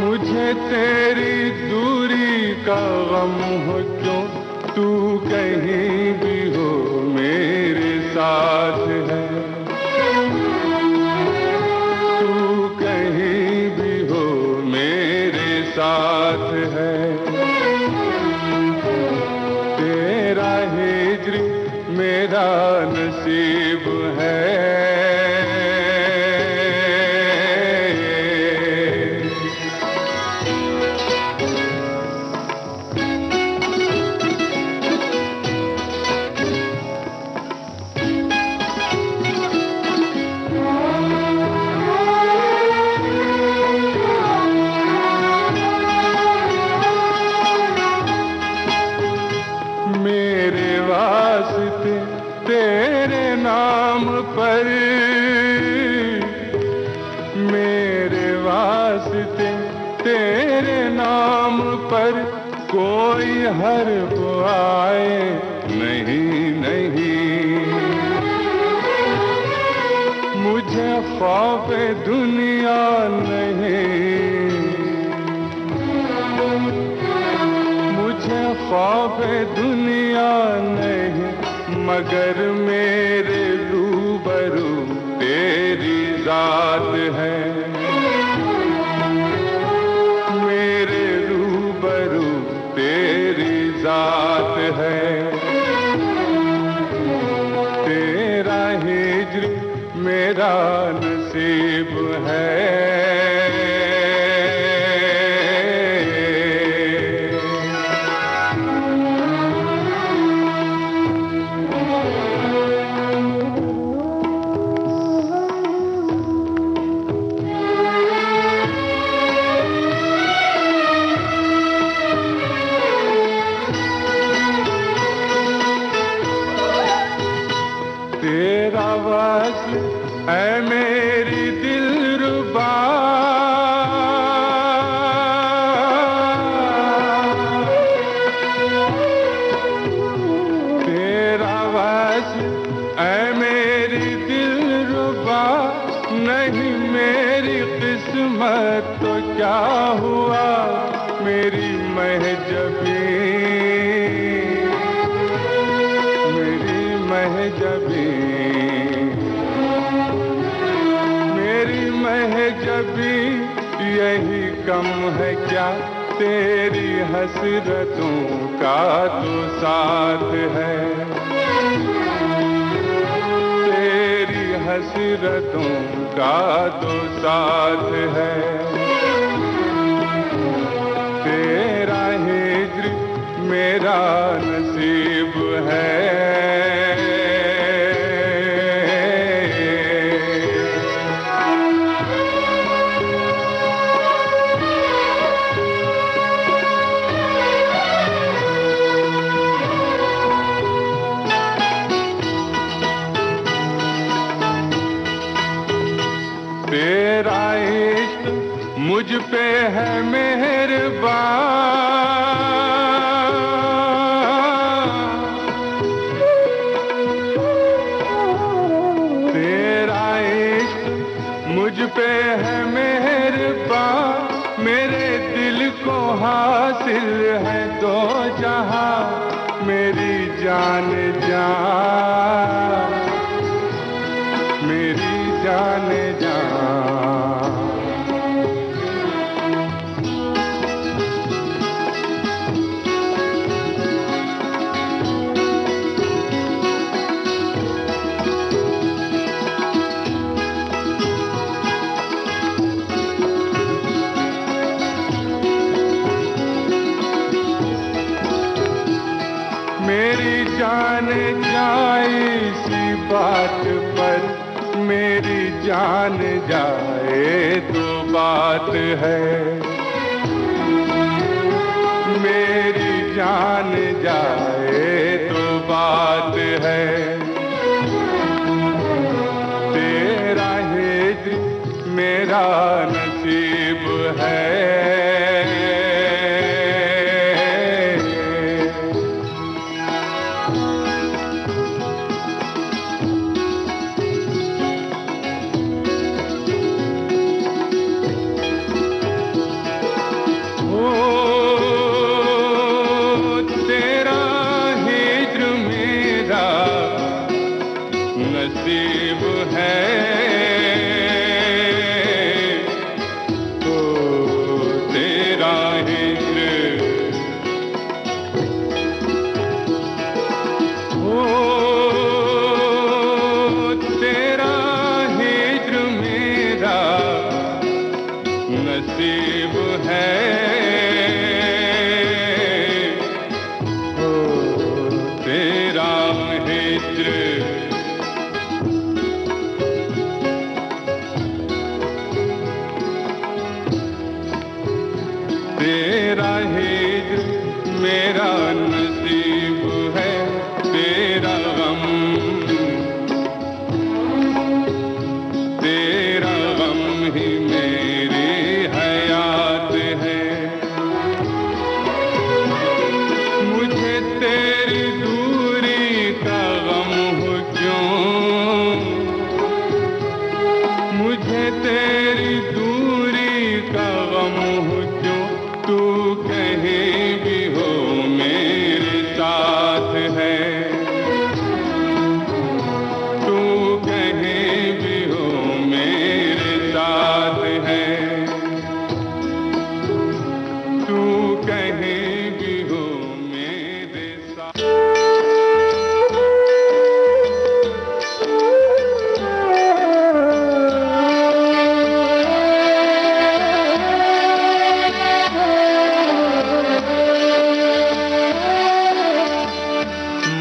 मुझे तेरी दूरी का गम हो क्यों, तू कहीं भी हो मेरे साथ है, तू कहीं भी हो मेरे साथ है। तेरा हिज्र मेरा नसीब है। मेरे वास्ते तेरे नाम पर, मेरे वास्ते तेरे नाम पर कोई हर्फ आए नहीं नहीं, मुझे खौफ दुनिया नहीं, मुझे खौफ दुनिया नहीं, मगर मेरे रूबरू तेरी जात है, मेरे रूबरू तेरी जात है। तेरा हिज्र मेरा नसीब है। तेरा वस्ल है मेरी दिलरुबा, तेरा वस्ल है मेरी दिलरुबा, नहीं मेरी किस्मत तो क्या हुआ, मेरी महजबी मेरी महजबी यही कम है क्या, तेरी हसरतों का तो साथ है, तेरी हसरतों का तो साथ है। तेरा हिज्र मेरा नसीब है। तेरा इश्क मुझ पे है मेहरबान, तेरा इश्क मुझ पे है मेहरबान, मेरे दिल को हासिल है दो जहां, मेरी जान जान, मेरी जान जान। मेरी जान जाए जान जाए तो बात है, मेरी जान जाए तो बात है। तेरा हिज्र मेरा नसीब है। तेरा हिज्र मेरा नसीब है, तेरा गम ही मेरी हयात है। मुझे तेरी दूरी का गम हो क्यों, मुझे तेरी दूरी का गम हो क्यों, तू कहीं भी हो मेरे साथ है, तू कहीं भी हो मेरे साथ है, तू कहीं भी हो मेरे साथ।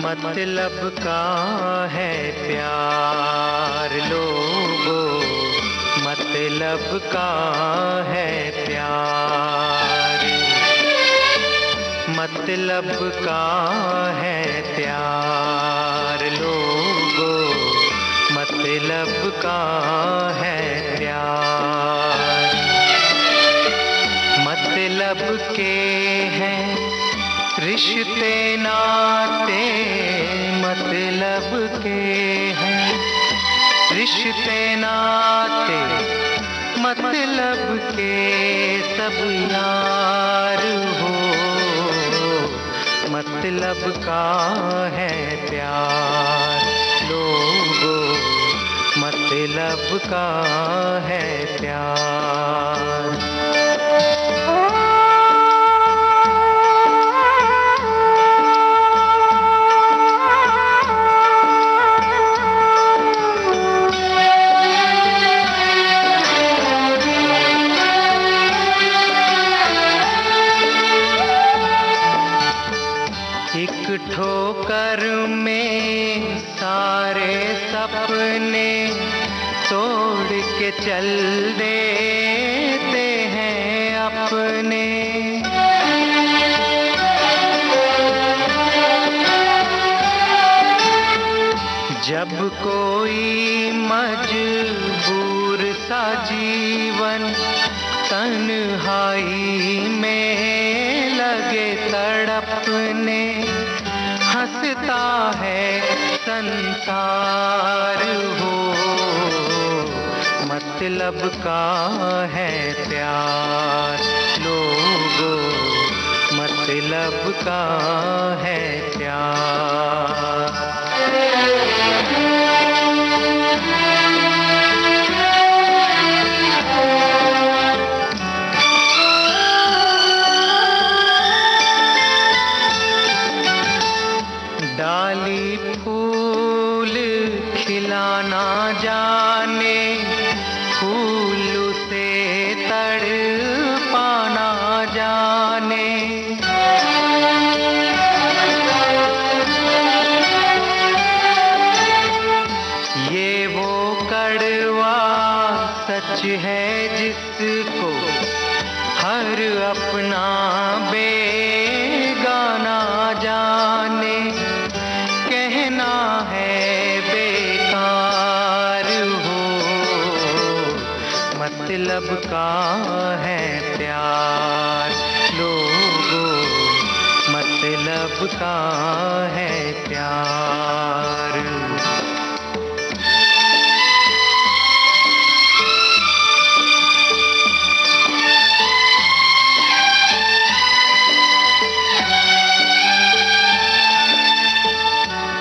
मतलब का है प्यार लोगों, मतलब का है प्यार, मतलब का है प्यार लोगों, मतलब का है प्यार। मतलब के हैं रिश्ते नाते, मतलब के हैं रिश्ते नाते, मतलब के सब यार हो, मतलब का है प्यार लोगों, मतलब का है प्यार। ठोकर में सारे सपने तोड़ के चल देते हैं अपने, जब कोई मजबूर सा जीवन तन्हाई में लगे तड़पने, हंसता है संसार हो, मतलब का है प्यार लोगों, मतलब का है प्यार। डाली फूल खिलाना जाने, फूल से तड़पाना जाने, ये वो कड़वा है जिसको हर अपना बेगाना जाने, कहना है बेकार हो, मतलब का है प्यार लोगों, मतलब का है प्यार।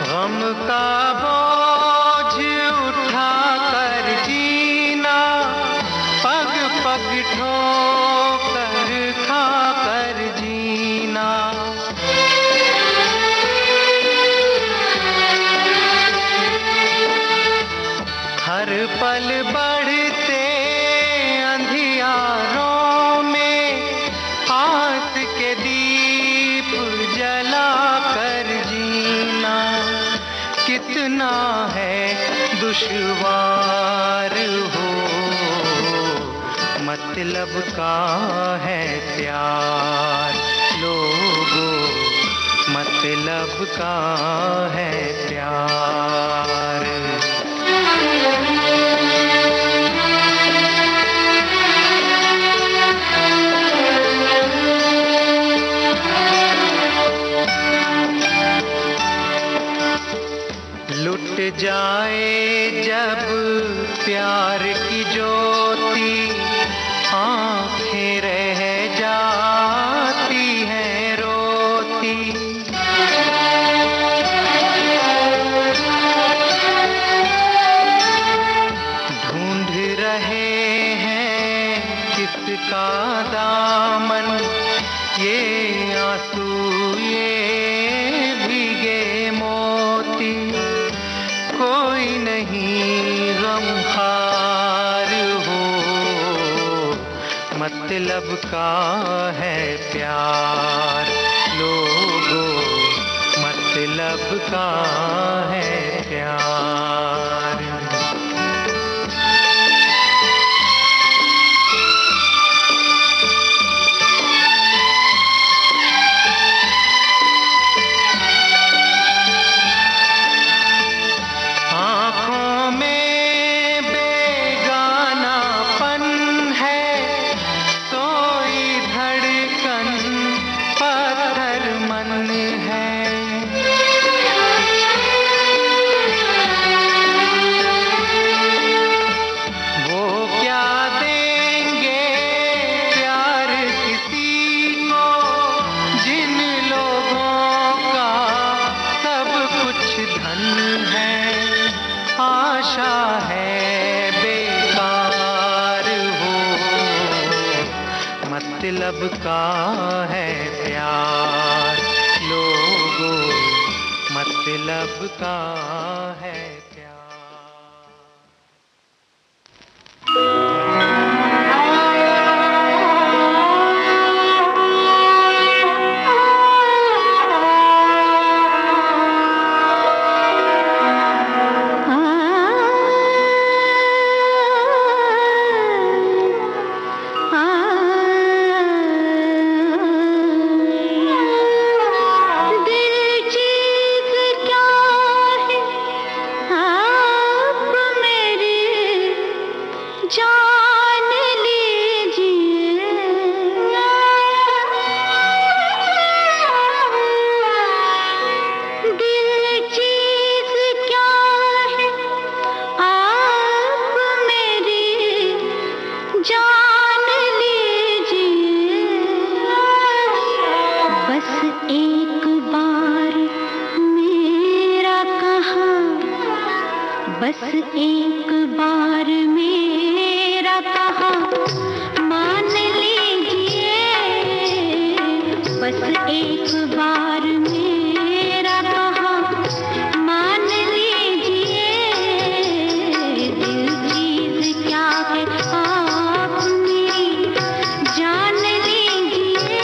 गम का बोझ उठा कर जीना, पग पग ठोकर खा कर जीना, हर पल बढ़ते अंधियारों में आस के दीप जला कर जीना, कितना है दुश्वार हो, मतलब का है प्यार लोगों, मतलब का है प्यार। लुट जाए जब प्यार की ज्योति, आंखें रह जाती हैं रोती, ढूंढ रहे हैं किसका दामन, ये आंसू ये भीगे मोती, कोई नहीं गमखार हो, मतलब का है प्यार लोगों, मतलब का है प्यार। आँखों में बेगानापन है, सोई धड़कन पत्थर मन है, वो क्या देंगे प्यार किसी को, जिन लोगों का सब कुछ धन है, आशा है बेकार हो, मतलब का है प्यार लोगों, मतलब का है प्यार। दिल चीज़ क्या है आप मेरी जान लीजिए, दिल चीज़ क्या है आप मेरी जान लीजिए, बस एक बार मेरा कहा, बस एक बार मेरा कहा मान लीजिए, बस एक बार मेरा कहा मान लीजिए, दिल चीज़ क्या है आप मेरी जान लीजिए।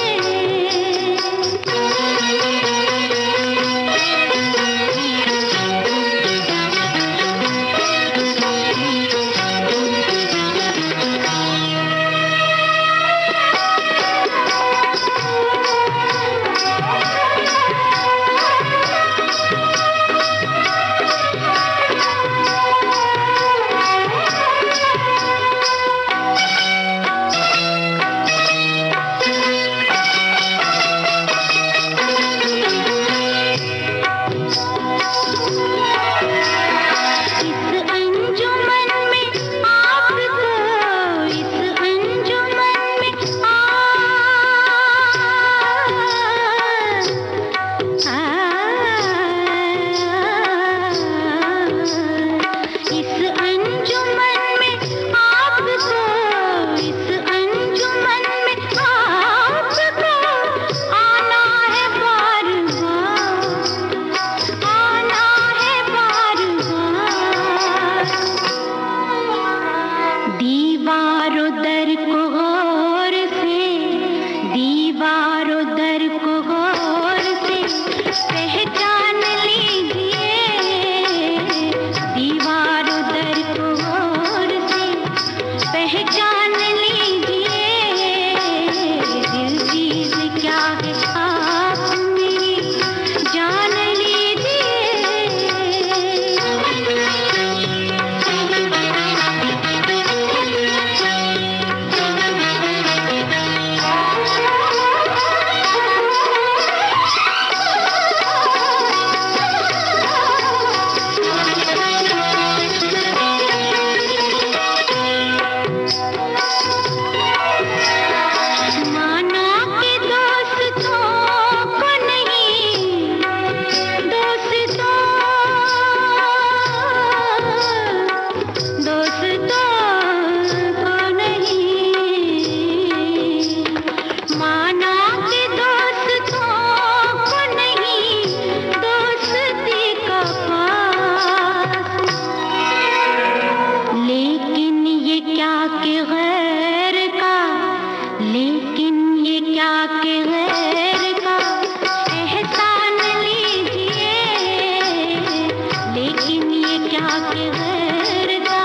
क्या के गैर का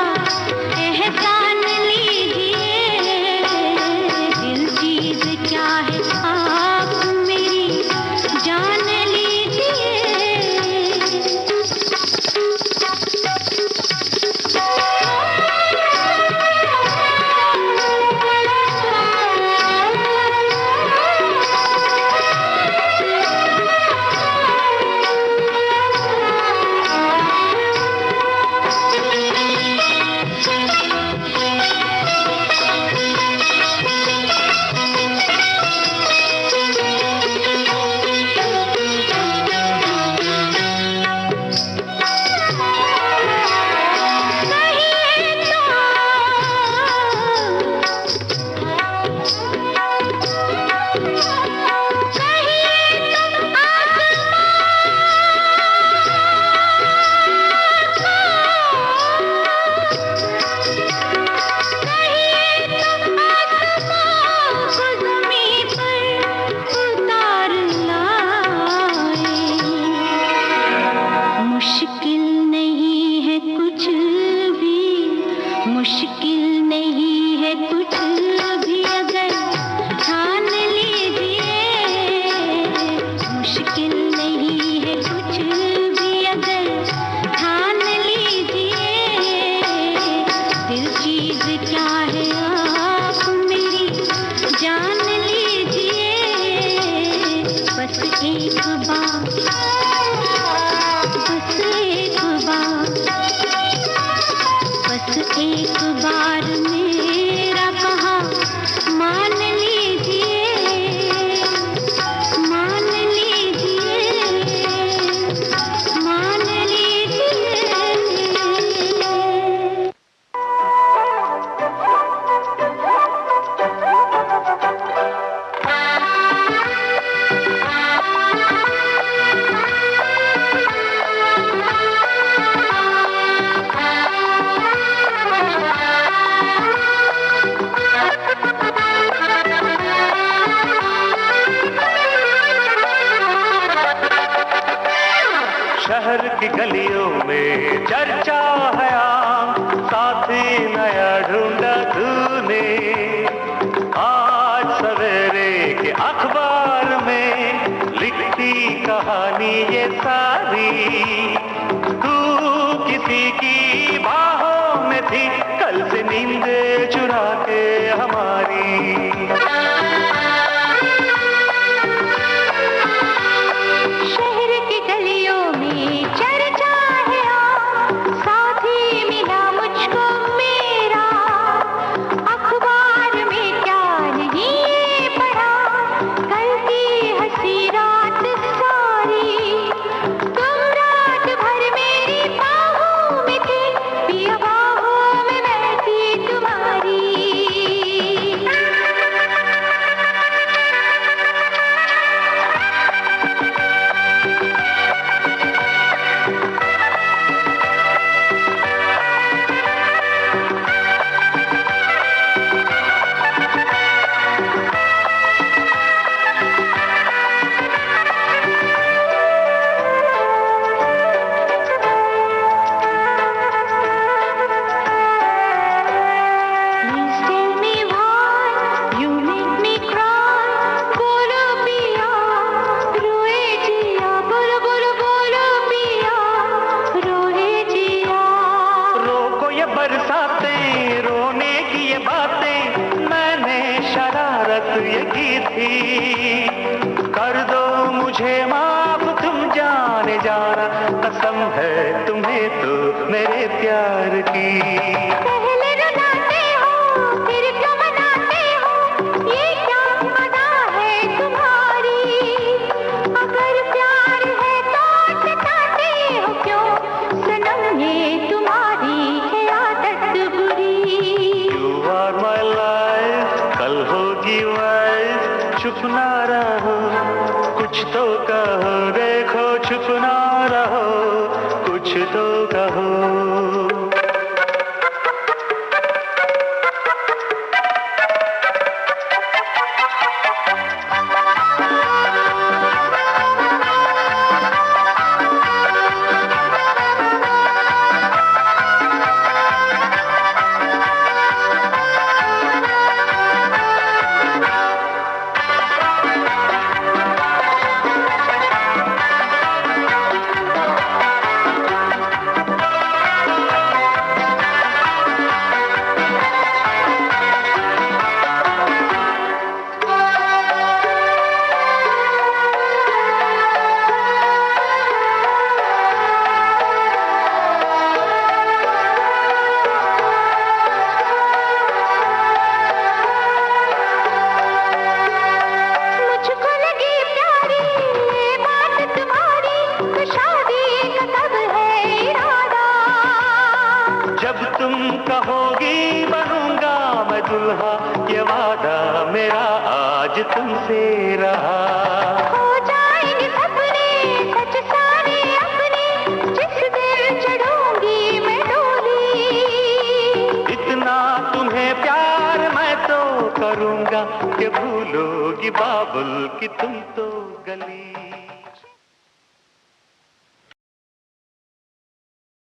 एहसान लीजिए, दिल चीज क्या है आप मेरी जान लीजिए। मुश्किल नहीं है कुछ भी, मुश्किल नहीं है कुछ भी अगर ठान लीजिए, मुश्किल नहीं है कुछ भी अगर ठान लीजिए। दिल चीज क्या है आप मेरी जान लीजिए। बस एक बार, बस एक बार, बस एक बार मेरा कहा मान लीजिए, मान लीजिए, मान लीजिए। शहर की गलियों में चर्चा है आम, साथी नया ढूंढा तूने। आज सवेरे के अखबार में लिखती कहानी ये सारी, तू किसी की बाहों में थी, कल से नींद चुरा के हमारी। शहर की गलियों में चर्चा है आम, साथी मिला मुझको मेरा। अखबार में क्या नहीं पढ़ा, कल की हंसी रात सारी। तुम रात भर मेरी बाहों में थे, पिया बाहों में मैं थी तुम्हारी। Please tell me why you make me cry. बोलो पिया, रोए जिया, बोलो बोलो बोलो पिया, रोए जिया। रोको ये बरसातें, रोने की ये बातें, मैंने शरारत ये की थी। कर दो मुझे माफ तुम जाने जाना, कसम है तुम्हें तो मेरे प्यार की। पहले रुलाते हो फिर क्यों मनाते हो, ये क्या अदा है तुम्हारी। अगर प्यार है तो सताते हो क्यों, सनम ये तुम्हारी है आदत बुरी। You are my life, कल होगी वाइफ, चुप ना रहो कुछ तो कहो, देखो चुप ना रहो कुछ तो कहो। तुम कहोगी बनूंगा मैं दुल्हा, ये वादा मेरा आज तुमसे रहा। हो जाएंगे सपने सच सारे अपने, जिस दिन चढ़ूंगी मैं डोली। इतना तुम्हें प्यार मैं तो करूंगा कि भूलोगी बाबुल की तुम तो गली।